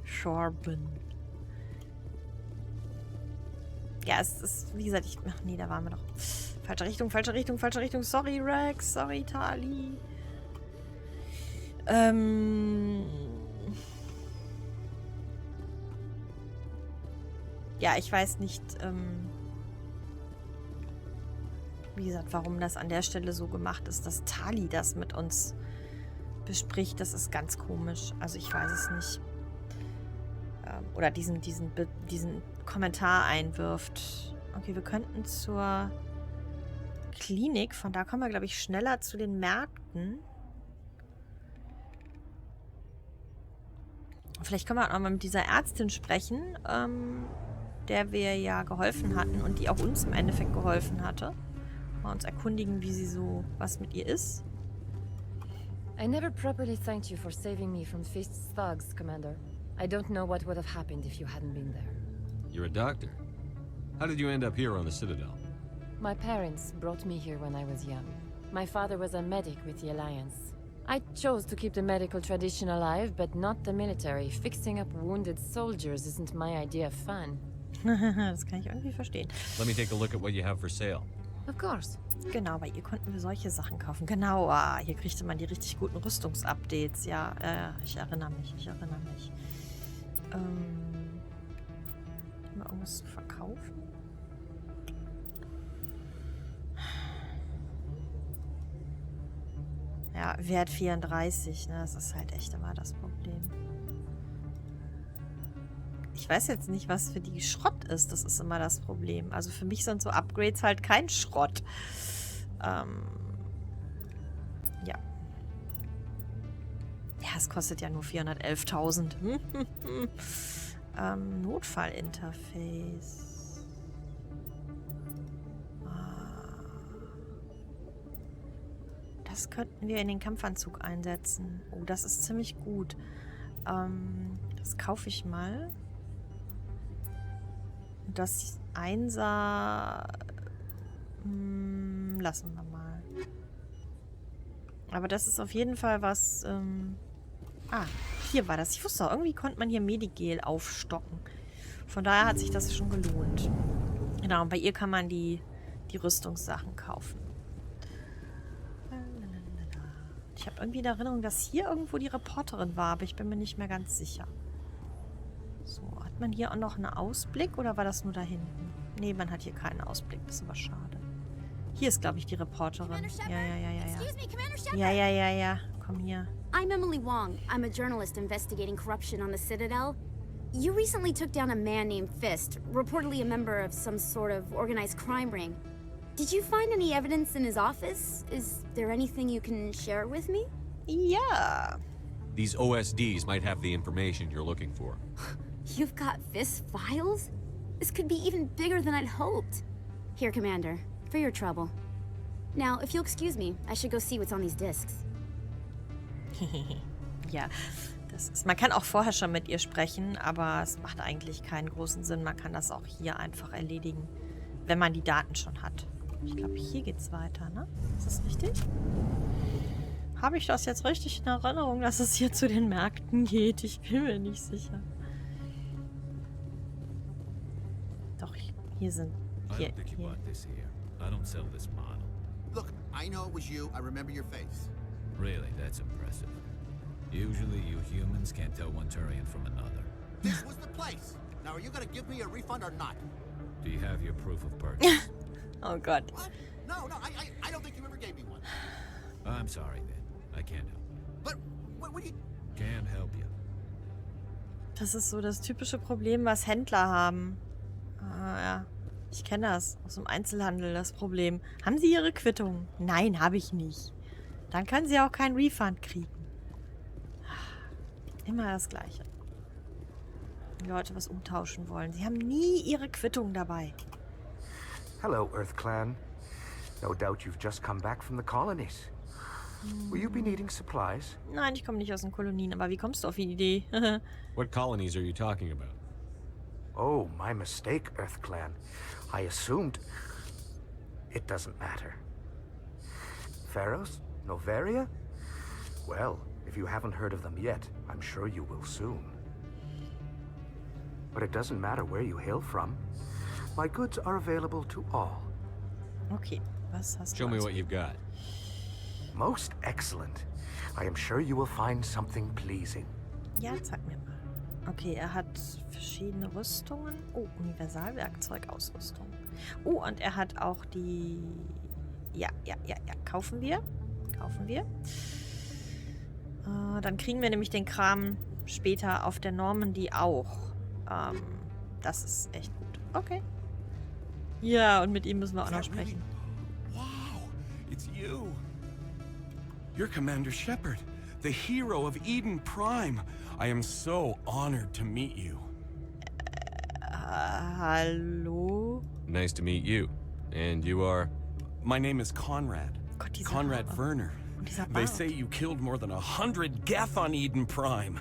[SPEAKER 1] Shorban. Ja, es ist, wie gesagt, ach nee, da waren wir doch. Falsche Richtung, falsche Richtung, falsche Richtung. Sorry, Rex. Sorry, Tali. Ja, ich weiß nicht, wie gesagt, warum das an der Stelle so gemacht ist, dass Tali das mit uns bespricht. Das ist ganz komisch. Also ich weiß es nicht. Oder diesen Kommentar einwirft. Okay, wir könnten zur Klinik. Von da kommen wir, glaube ich, schneller zu den Märkten. Vielleicht können wir auch noch mal mit dieser Ärztin sprechen, der wir ja geholfen hatten und die auch uns im Endeffekt geholfen hatte. Mal uns erkundigen, wie sie so, was mit ihr ist.
[SPEAKER 17] I never properly thanked you for saving me from Fist's thugs, Commander. I don't know what would have happened if you hadn't been there.
[SPEAKER 4] You're a doctor. How did you end up here on the Citadel?
[SPEAKER 17] My parents brought me here when I was young. My father was a medic with the Alliance. I chose to keep the medical tradition alive, but not the military. Fixing up wounded soldiers isn't my idea of fun.
[SPEAKER 1] Das kann ich irgendwie verstehen.
[SPEAKER 4] Let me take a look at what you have for sale.
[SPEAKER 17] Of course.
[SPEAKER 1] Genau, bei ihr konnten wir solche Sachen kaufen. Genau, hier kriegte man die richtig guten Rüstungsupdates. Ja, ich erinnere mich, Haben wir irgendwas zu verkaufen? Ja, Wert 34, ne? Das ist halt echt immer das Problem. Ich weiß jetzt nicht, was für die Schrott ist. Das ist immer das Problem. Also für mich sind so Upgrades halt kein Schrott. Ja. Ja, es kostet ja nur 411.000. Notfallinterface. Das könnten wir in den Kampfanzug einsetzen. Oh, das ist ziemlich gut. Das kaufe ich mal. Das Einser lassen wir mal. Aber das ist auf jeden Fall was. Hier war das. Ich wusste auch, irgendwie konnte man hier Medigel aufstocken. Von daher hat sich das schon gelohnt. Genau, und bei ihr kann man die Rüstungssachen kaufen. Ich habe irgendwie in Erinnerung, dass hier irgendwo die Reporterin war, aber ich bin mir nicht mehr ganz sicher. So, hat man hier auch noch einen Ausblick oder war das nur da hinten? Nee, man hat hier keinen Ausblick. Das ist aber schade. Hier ist, glaube ich, die Reporterin. Ja. Komm hier.
[SPEAKER 11] I'm Emily Wong. I'm a journalist investigating corruption on the Citadel. You recently took down a man named Fist, reportedly a member of some sort of organized crime ring. Did you find any evidence in his office? Is there anything you can share with me?
[SPEAKER 1] Yeah.
[SPEAKER 4] These OSDs might have the information you're looking for.
[SPEAKER 11] You've got Fist files? This could be even bigger than I'd hoped. Here, Commander, for your trouble. Now, if you'll excuse me, I should go see what's on these discs.
[SPEAKER 1] Ja, das ist, man kann auch vorher schon mit ihr sprechen, aber es macht eigentlich keinen großen Sinn. Man kann das auch hier einfach erledigen, wenn man die Daten schon hat. Ich glaube, hier geht's weiter, ne? Ist das richtig? Habe ich das jetzt richtig in Erinnerung, dass es hier zu den Märkten geht? Ich bin mir nicht sicher. Doch, hier sind... Hier.
[SPEAKER 16] I don't sell this model.
[SPEAKER 18] Look, I know it was you. I remember your face.
[SPEAKER 16] Really, that's impressive. Usually you humans can't tell one Turian from another.
[SPEAKER 18] This was the place. Now, are you gonna give me a refund or not?
[SPEAKER 16] Do you have your proof of purchase?
[SPEAKER 1] Oh Gott.
[SPEAKER 18] What? No, I don't think you ever gave me one.
[SPEAKER 16] I'm sorry, then. I can't help.
[SPEAKER 18] But what do you...
[SPEAKER 16] Can't help you.
[SPEAKER 1] Das ist so das typische Problem, was Händler haben. Ah, ja. Ich kenne das aus dem Einzelhandel, das Problem. Haben Sie Ihre Quittung? Nein, habe ich nicht. Dann können Sie auch keinen Refund kriegen. Immer das Gleiche. Die Leute was umtauschen wollen. Sie haben nie ihre Quittung dabei.
[SPEAKER 7] Hello, Earth Clan. No doubt you've just come back from the colonies. Will you be needing supplies?
[SPEAKER 1] Nein, ich komme nicht aus den Kolonien, aber wie kommst du auf die Idee?
[SPEAKER 4] What colonies are you talking about?
[SPEAKER 7] Oh, my mistake, Earth Clan. I assumed... It doesn't matter. Pharaohs? Noveria? Well, if you haven't heard of them yet, I'm sure you will soon. But it doesn't matter where you hail from. My goods are available to all.
[SPEAKER 1] Okay, was hast du?
[SPEAKER 4] Show me what you've got.
[SPEAKER 7] Most excellent. I am sure you will find something pleasing.
[SPEAKER 1] Ja, sag mir mal. Okay, er hat verschiedene Rüstungen. Oh, Universalwerkzeugausrüstung. Oh, und er hat auch die... Ja. Kaufen wir. Dann kriegen wir nämlich den Kram später auf der Normandy auch. Das ist echt gut. Okay. Ja, und mit ihm müssen wir auch noch sprechen.
[SPEAKER 19] Wow, it's you. You're Commander Shepard, the hero of Eden Prime. I am so honored to meet you.
[SPEAKER 1] Hallo?
[SPEAKER 4] Nice to meet you. And you are?
[SPEAKER 19] My name is Conrad.
[SPEAKER 1] Gott,
[SPEAKER 19] Conrad Werner. They say you killed more than 100 Geth on Eden Prime.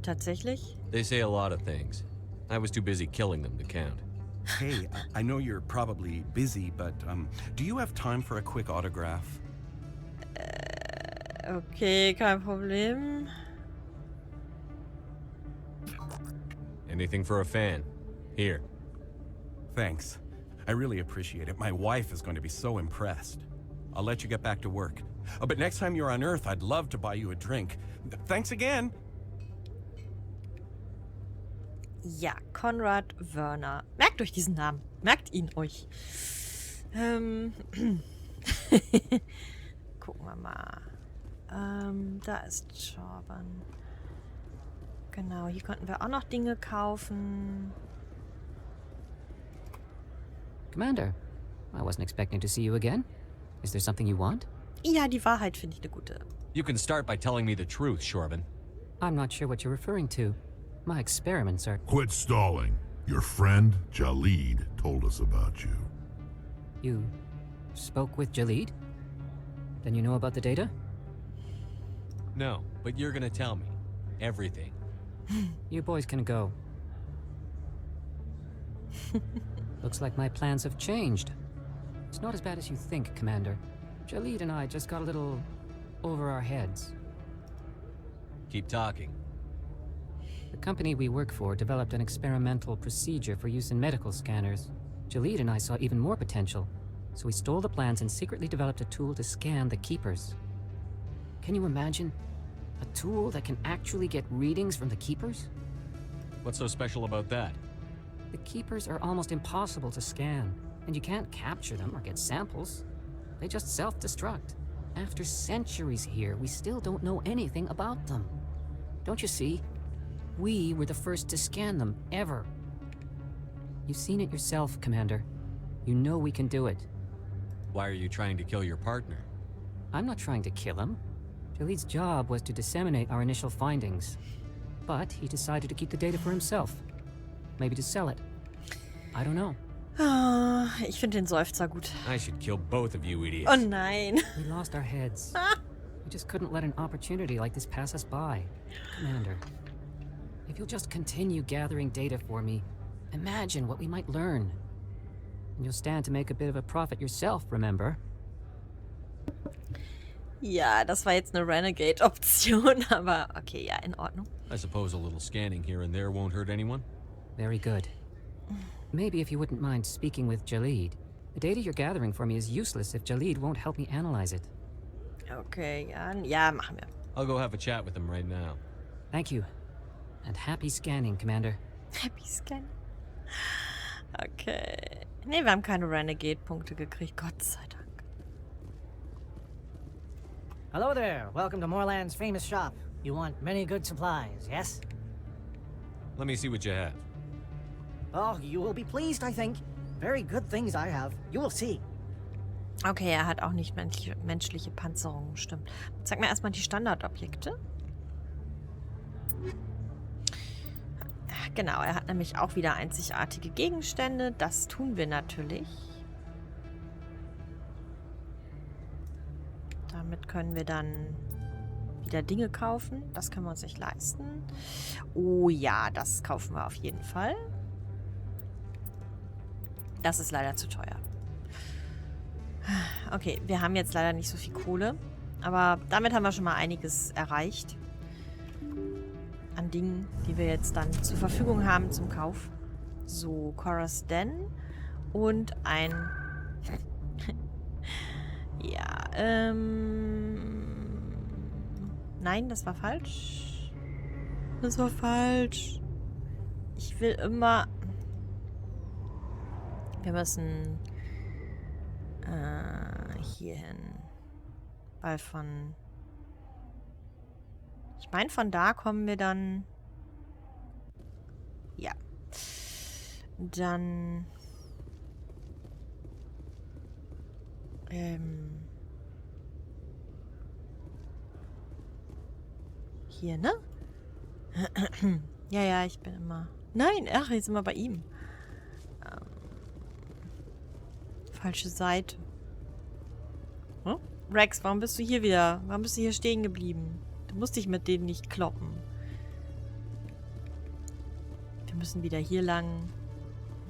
[SPEAKER 1] Tatsächlich?
[SPEAKER 4] They say a lot of things. I was too busy killing them to count.
[SPEAKER 19] Hey, I know you're probably busy, but do you have time for a quick autograph?
[SPEAKER 1] Okay, kein Problem.
[SPEAKER 4] Anything for a fan. Here.
[SPEAKER 19] Thanks. I really appreciate it. My wife is going to be so impressed. I'll let you get back to work. But next time you're on Earth, I'd love to buy you a drink. Thanks again!
[SPEAKER 1] Ja, Conrad Werner. Merkt euch diesen Namen. Merkt ihn euch. Gucken wir mal. Da ist Jorban. Genau, hier konnten wir auch noch Dinge kaufen.
[SPEAKER 20] Commander, I wasn't expecting to see you again. Is there something you want?
[SPEAKER 1] Ja, die Wahrheit finde ich eine gute.
[SPEAKER 4] You can start by telling me the truth, Shorban.
[SPEAKER 20] I'm not sure what you're referring to. My experiments are...
[SPEAKER 10] Quit stalling. Your friend, Jalid, told us about you.
[SPEAKER 20] You spoke with Jalid? Then you know about the data?
[SPEAKER 4] No, but you're gonna tell me. Everything.
[SPEAKER 20] You boys can go. Looks like my plans have changed. It's not as bad as you think, Commander. Jalid and I just got a little over our heads.
[SPEAKER 4] Keep talking.
[SPEAKER 20] The company we work for developed an experimental procedure for use in medical scanners. Jalid and I saw even more potential, so we stole the plans and secretly developed a tool to scan the Keepers. Can you imagine? A tool that can actually get readings from the Keepers?
[SPEAKER 4] What's so special about that?
[SPEAKER 20] The Keepers are almost impossible to scan, and you can't capture them or get samples. They just self-destruct. After centuries here, we still don't know anything about them. Don't you see? We were the first to scan them, ever. You've seen it yourself, Commander. You know we can do it.
[SPEAKER 4] Why are you trying to kill your partner?
[SPEAKER 20] I'm not trying to kill him. Jalid's job was to disseminate our initial findings. But he decided to keep the data for himself. Maybe to sell it. I don't know.
[SPEAKER 1] Ich finde den Seufzer gut.
[SPEAKER 4] I should kill both of you idiots.
[SPEAKER 1] Oh nein.
[SPEAKER 20] We lost our heads. We just couldn't let an opportunity like this pass us by. Commander, if you'll just continue gathering data for me, imagine what we might learn. And you'll stand to make a bit of a profit yourself, remember?
[SPEAKER 1] Ja, das war jetzt eine Renegade-Option, aber okay, ja, in Ordnung.
[SPEAKER 4] I suppose a little scanning here and there won't hurt anyone?
[SPEAKER 20] Very good. Maybe if you wouldn't mind speaking with Jalid. The data you're gathering for me is useless if Jalid won't help me analyze it.
[SPEAKER 1] Okay, ja, machen wir.
[SPEAKER 4] I'll go have a chat with him right now.
[SPEAKER 20] Thank you. And happy scanning, Commander.
[SPEAKER 1] Happy Scan. Okay. Nee, wir haben keine Renegade-Punkte gekriegt, Gott sei Dank.
[SPEAKER 21] Hello there. Welcome to Moorland's famous shop. You want many good supplies, yes?
[SPEAKER 4] Let me see what you have.
[SPEAKER 21] Oh, you will be pleased, I think. Very good things I have. You will see.
[SPEAKER 1] Okay, er hat auch nicht menschliche Panzerung, stimmt. Zeig mir erstmal die Standardobjekte. Genau, er hat nämlich auch wieder einzigartige Gegenstände. Das tun wir natürlich. Damit können wir dann wieder Dinge kaufen. Das können wir uns nicht leisten. Oh ja, das kaufen wir auf jeden Fall. Das ist leider zu teuer. Okay, wir haben jetzt leider nicht so viel Kohle. Aber damit haben wir schon mal einiges erreicht. An Dingen, die wir jetzt dann zur Verfügung haben zum Kauf. So, Chorus Den und ein... ja, nein, das war falsch. Das war falsch. Ich will immer... Wir müssen hier hin. Weil von... Ich meine, von da kommen wir dann... Ja. Dann... Hier, ne? Ja, ich bin immer... Nein, ach, jetzt sind wir bei ihm. Falsche Seite. Hm? Rex, warum bist du hier wieder? Warum bist du hier stehen geblieben? Du musst dich mit denen nicht kloppen. Wir müssen wieder hier lang.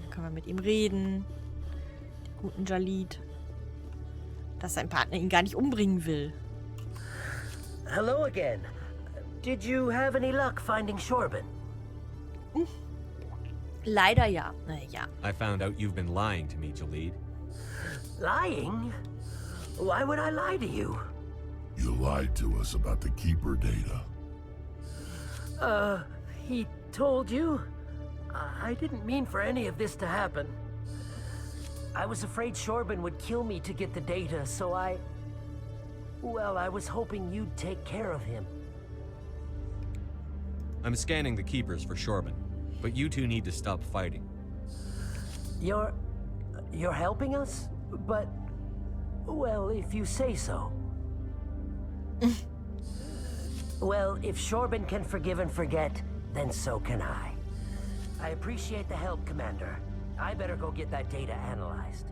[SPEAKER 1] Dann können wir mit ihm reden. Den guten Jalid. Dass sein Partner ihn gar nicht umbringen will.
[SPEAKER 15] Hello again. Did you have any luck finding Shorben?
[SPEAKER 1] Leider ja. Ja.
[SPEAKER 4] I found out you've been lying to me, Jalid.
[SPEAKER 15] Lying? Why would I lie to you?
[SPEAKER 10] You lied to us about the Keeper data.
[SPEAKER 15] He told you? I didn't mean for any of this to happen. I was afraid Shorben would kill me to get the data, so well, I was hoping you'd take care of him.
[SPEAKER 4] I'm scanning the keepers for Shorben, but you two need to stop fighting.
[SPEAKER 15] You're helping us? But, well, if you say so. Well, if Shorben can forgive and forget, then so can I. I appreciate the help, Commander. I better go get that data analyzed.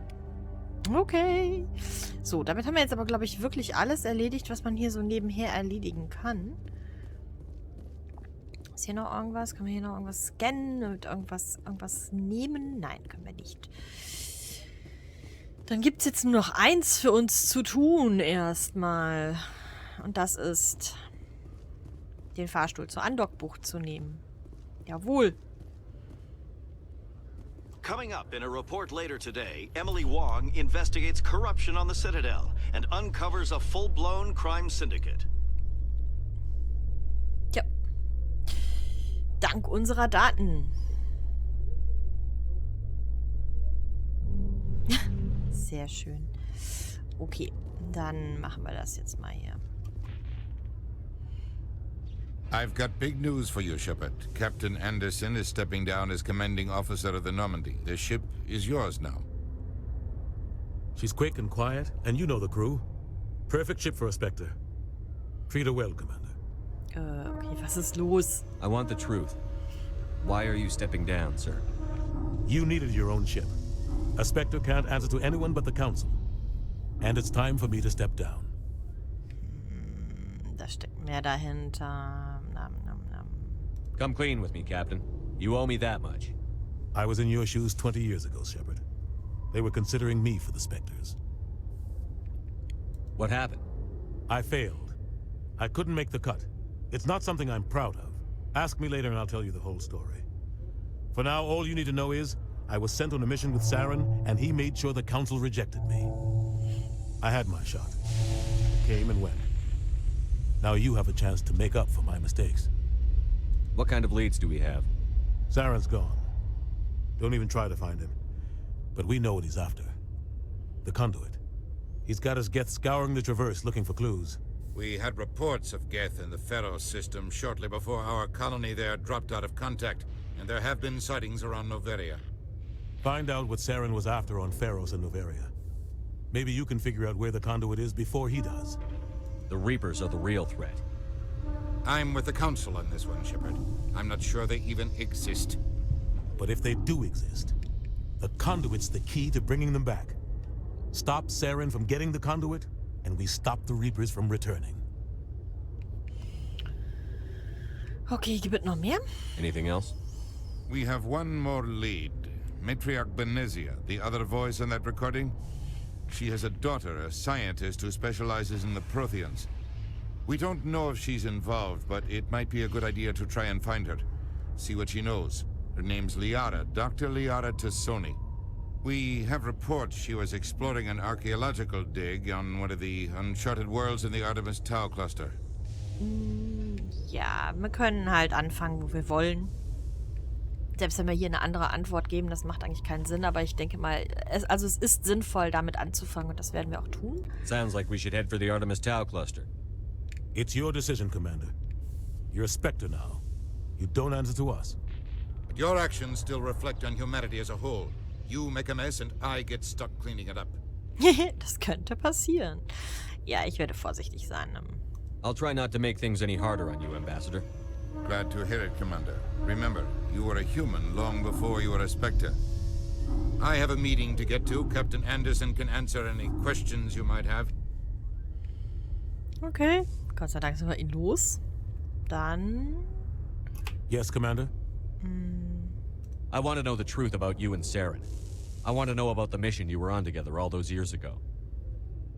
[SPEAKER 1] Okay. So, damit haben wir jetzt aber, glaube ich, wirklich alles erledigt, was man hier so nebenher erledigen kann. Ist hier noch irgendwas? Können wir hier noch irgendwas scannen und irgendwas nehmen? Nein, können wir nicht. Dann gibt es jetzt nur noch eins für uns zu tun erstmal. Und das ist, den Fahrstuhl zur Andockbucht zu nehmen. Jawohl.
[SPEAKER 2] Coming up in a report later today, Emily Wong investigates corruption on the Citadel and uncovers a full-blown crime syndicate.
[SPEAKER 1] Ja. Dank unserer Daten. Sehr schön. Okay, dann machen wir das jetzt mal hier.
[SPEAKER 22] I've got big news for you, Shepard. Captain Anderson is stepping down as commanding officer of the Normandy. The ship is yours now.
[SPEAKER 12] She's quick and quiet, and you know the crew. Perfect ship for a Spectre. Treat her well, Commander.
[SPEAKER 1] Okay, was ist los?
[SPEAKER 4] I want the truth. Why are you stepping down, sir?
[SPEAKER 12] You needed your own ship. A Spectre can't answer to anyone but the Council. And it's time for me to step down.
[SPEAKER 1] Da steckt mehr dahinter.
[SPEAKER 4] Come clean with me, Captain. You owe me that much.
[SPEAKER 12] I was in your shoes 20 years ago, Shepard. They were considering me for the Spectres.
[SPEAKER 4] What happened?
[SPEAKER 12] I failed. I couldn't make the cut. It's not something I'm proud of. Ask me later and I'll tell you the whole story. For now, all you need to know is, I was sent on a mission with Saren, and he made sure the Council rejected me. I had my shot. Came and went. Now you have a chance to make up for my mistakes.
[SPEAKER 4] What kind of leads do we have?
[SPEAKER 12] Saren's gone. Don't even try to find him. But we know what he's after. The conduit. He's got his Geth scouring the Traverse looking for clues.
[SPEAKER 22] We had reports of Geth in the Pharaoh system shortly before our colony there dropped out of contact, and there have been sightings around Noveria.
[SPEAKER 12] Find out what Saren was after on Pharos and Noveria. Maybe you can figure out where the conduit is before he does.
[SPEAKER 4] The Reapers are the real threat.
[SPEAKER 22] I'm with the Council on this one, Shepard. I'm not sure they even exist.
[SPEAKER 12] But if they do exist, the conduit's the key to bringing them back. Stop Saren from getting the conduit, and we stop the Reapers from returning.
[SPEAKER 1] Okay, gibt es noch mehr?
[SPEAKER 4] Anything else?
[SPEAKER 22] We have one more lead. Matriarch Benezia, the other voice in that recording. She has a daughter, a scientist who specializes in the Protheans. We don't know if she's involved, but it might be a good idea to try and find her. See what she knows. Her name's Liara, Dr. Liara Tassoni. We have reports she was exploring an archaeological dig on one of the uncharted worlds in the Artemis Tau cluster.
[SPEAKER 1] Ja, wir können halt anfangen, wo wir wollen. Selbst wenn wir hier eine andere Antwort geben, das macht eigentlich keinen Sinn, aber ich denke mal, es ist sinnvoll, damit anzufangen und das werden wir auch tun.
[SPEAKER 4] Sounds like we should head for the Artemis Tau cluster.
[SPEAKER 12] It's your decision, Commander. You're a Spectre now. You don't answer to us.
[SPEAKER 22] But your actions still reflect on humanity as a whole. You make a mess and I get stuck cleaning it up.
[SPEAKER 1] Das könnte passieren. Ja, ich werde vorsichtig sein.
[SPEAKER 4] I'll try not to make things any harder on you, Ambassador.
[SPEAKER 22] Glad to hear it, Commander. Remember, you were a human long before you were a Spectre. I have a meeting to get to. Captain Anderson can answer any questions you might have.
[SPEAKER 1] Okay, Gott sei Dank sind wir ihn los. Dann...
[SPEAKER 12] Yes, Commander?
[SPEAKER 4] I want to know the truth about you and Saren. I want to know about the mission you were on together all those years ago.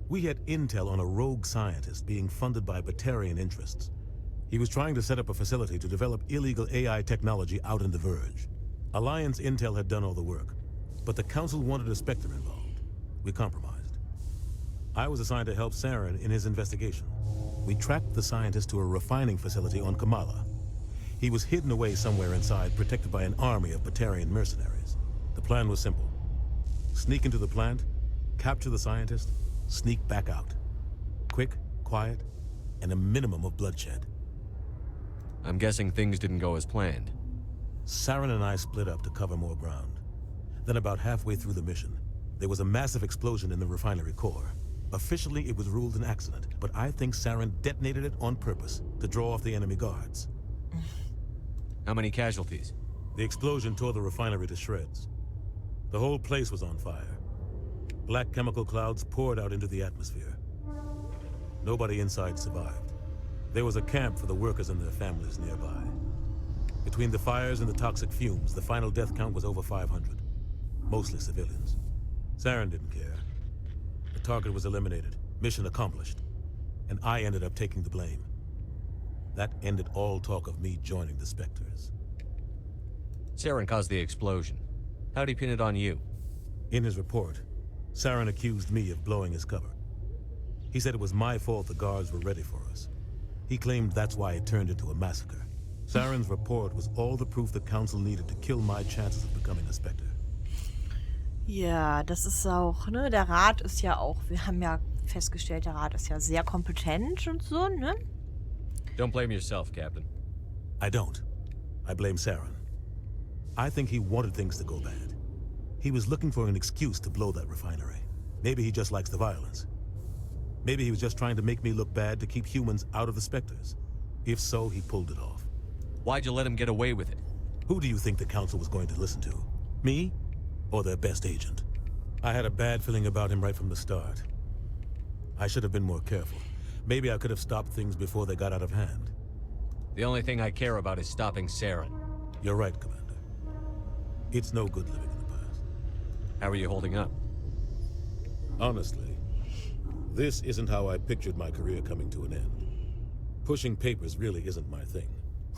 [SPEAKER 12] We had intel on a rogue scientist being funded by Batarian interests. He was trying to set up a facility to develop illegal AI technology out in the Verge. Alliance intel had done all the work, but the Council wanted a Spectre involved. We compromised. I was assigned to help Saren in his investigation. We tracked the scientist to a refining facility on Kamala. He was hidden away somewhere inside, protected by an army of Batarian mercenaries. The plan was simple. Sneak into the plant, capture the scientist, sneak back out. Quick, quiet, and a minimum of bloodshed.
[SPEAKER 4] I'm guessing things didn't go as planned.
[SPEAKER 12] Saren and I split up to cover more ground. Then about halfway through the mission, there was a massive explosion in the refinery core. Officially, it was ruled an accident, but I think Saren detonated it on purpose to draw off the enemy guards.
[SPEAKER 4] How many casualties?
[SPEAKER 12] The explosion tore the refinery to shreds. The whole place was on fire. Black chemical clouds poured out into the atmosphere. Nobody inside survived. There was a camp for the workers and their families nearby. Between the fires and the toxic fumes, the final death count was over 500. Mostly civilians. Saren didn't care. The target was eliminated, mission accomplished, and I ended up taking the blame. That ended all talk of me joining the Spectres.
[SPEAKER 4] Saren caused the explosion. How'd he pin it on you?
[SPEAKER 12] In his report, Saren accused me of blowing his cover. He said it was my fault the guards were ready for us. He claimed that's why it turned into a massacre. Saren's report was all the proof the Council needed to kill my chances of becoming a Spectre.
[SPEAKER 1] Ja, das ist auch, ne, der Rat ist ja auch, wir haben ja festgestellt, der Rat ist ja sehr kompetent und so, ne?
[SPEAKER 4] Don't blame yourself, Captain.
[SPEAKER 12] I don't. I blame Saren. I think he wanted things to go bad. He was looking for an excuse to blow that refinery. Maybe he just likes the violence. Maybe he was just trying to make me look bad to keep humans out of the Spectres. If so, he pulled it off.
[SPEAKER 4] Why'd you let him get away with it?
[SPEAKER 12] Who do you think the Council was going to listen to? Me? Or their best agent? I had a bad feeling about him right from the start. I should have been more careful. Maybe I could have stopped things before they got out of hand.
[SPEAKER 4] The only thing I care about is stopping Saren.
[SPEAKER 12] You're right, Commander. It's no good living in the past.
[SPEAKER 4] How are you holding up?
[SPEAKER 12] Honestly, this isn't how I pictured my career coming to an end. Pushing papers really isn't my thing.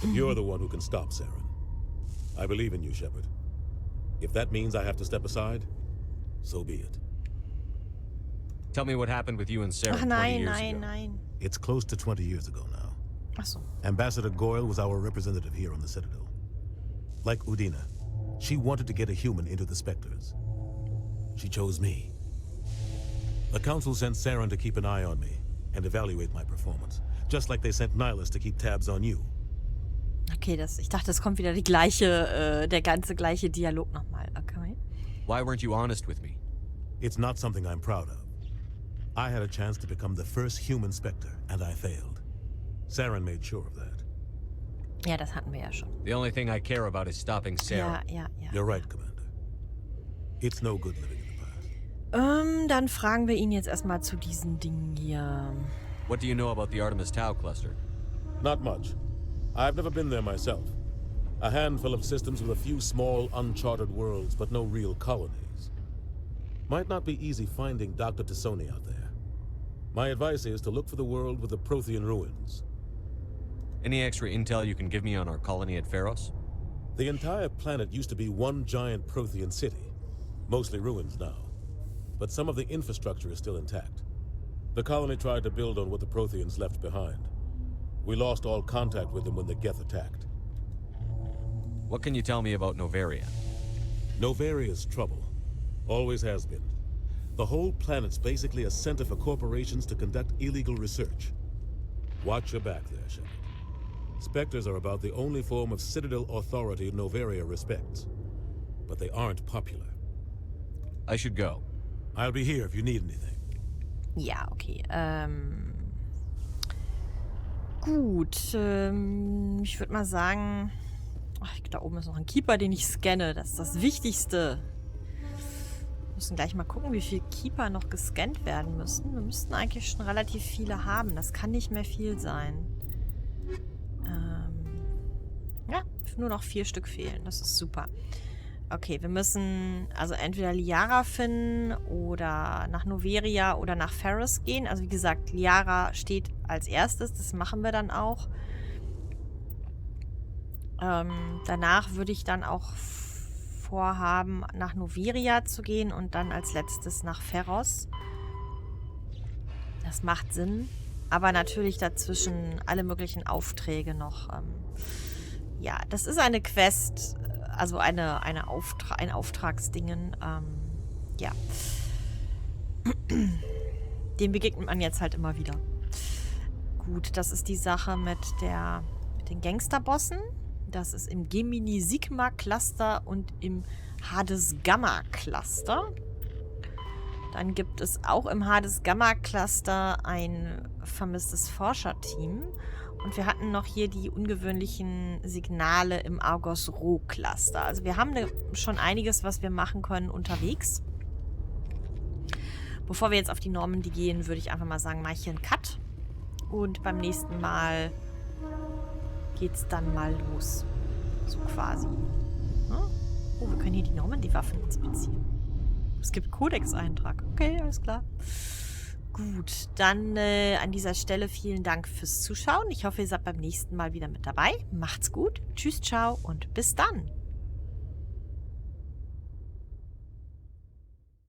[SPEAKER 12] But you're the one who can stop Saren. I believe in you, Shepard. If that means I have to step aside, so be it.
[SPEAKER 4] Tell me what happened with you and Sarah
[SPEAKER 1] Ach
[SPEAKER 4] 20
[SPEAKER 1] nein,
[SPEAKER 4] years
[SPEAKER 1] nein,
[SPEAKER 4] ago.
[SPEAKER 1] nein.
[SPEAKER 12] It's close to 20 years ago now.
[SPEAKER 1] Ach so.
[SPEAKER 12] Ambassador Goyle was our representative here on the Citadel. Like Udina, she wanted to get a human into the Spectres. She chose me. The Council sent Saren to keep an eye on me and evaluate my performance. Just like they sent Nihilus to keep tabs on you.
[SPEAKER 1] Okay, ich dachte, es kommt wieder der ganze gleiche Dialog nochmal. Okay.
[SPEAKER 4] Why weren't you honest with me?
[SPEAKER 12] It's not something I'm proud of. I had a chance to become the first human Spectre, and I failed. Saren made sure of that.
[SPEAKER 1] Ja, das hatten wir ja schon.
[SPEAKER 4] The only thing I care about is stopping Sarah.
[SPEAKER 1] Ja.
[SPEAKER 12] You're right, Commander. It's no good living in the past.
[SPEAKER 1] Dann fragen wir ihn jetzt erstmal zu diesen Dingen hier.
[SPEAKER 4] What do you know about the Artemis Tau cluster?
[SPEAKER 12] Not much. I've never been there myself. A handful of systems with a few small, uncharted worlds, but no real colonies. Might not be easy finding Dr. Tassoni out there. My advice is to look for the world with the Prothean ruins.
[SPEAKER 4] Any extra intel you can give me on our colony at Pharos?
[SPEAKER 12] The entire planet used to be one giant Prothean city. Mostly ruins now. But some of the infrastructure is still intact. The colony tried to build on what the Protheans left behind. We lost all contact with them when the Geth attacked.
[SPEAKER 4] What can you tell me about Noveria?
[SPEAKER 12] Novaria's trouble. Always has been. The whole planet's basically a center for corporations to conduct illegal research. Watch your back there, Shepard. Spectres are about the only form of Citadel authority Noveria respects. But they aren't popular.
[SPEAKER 4] I should go.
[SPEAKER 12] I'll be here if you need anything.
[SPEAKER 1] Ja, okay. Gut. Ich würde mal sagen... da oben ist noch ein Keeper, den ich scanne. Das ist das Wichtigste. Wir müssen gleich mal gucken, wie viele Keeper noch gescannt werden müssen. Wir müssten eigentlich schon relativ viele haben. Das kann nicht mehr viel sein. Ja, nur noch 4 Stück fehlen. Das ist super. Okay, wir müssen also entweder Liara finden oder nach Noveria oder nach Pharos gehen. Also wie gesagt, Liara steht als erstes. Das machen wir dann auch. Danach würde ich dann auch vorhaben, nach Noveria zu gehen und dann als letztes nach Pharos. Das macht Sinn. Aber natürlich dazwischen alle möglichen Aufträge noch. Ja, das ist eine Quest, also ein Auftragsdingen. Ja. Dem begegnet man jetzt halt immer wieder. Gut, das ist die Sache mit den Gangsterbossen. Das ist im Gemini Sigma Cluster und im Hades Gamma Cluster. Dann gibt es auch im Hades Gamma Cluster ein vermisstes Forscherteam. Und wir hatten noch hier die ungewöhnlichen Signale im Argos Rho Cluster. Also wir haben schon einiges, was wir machen können unterwegs. Bevor wir jetzt auf die Normandy gehen, würde ich einfach mal sagen, mache ich hier einen Cut. Und beim nächsten Mal geht's dann mal los. So quasi. Oh, wir können hier die Normandy-Waffen inspizieren. Es gibt Codex-Eintrag. Okay, alles klar. Gut, dann an dieser Stelle vielen Dank fürs Zuschauen. Ich hoffe, ihr seid beim nächsten Mal wieder mit dabei. Macht's gut. Tschüss, ciao und bis dann.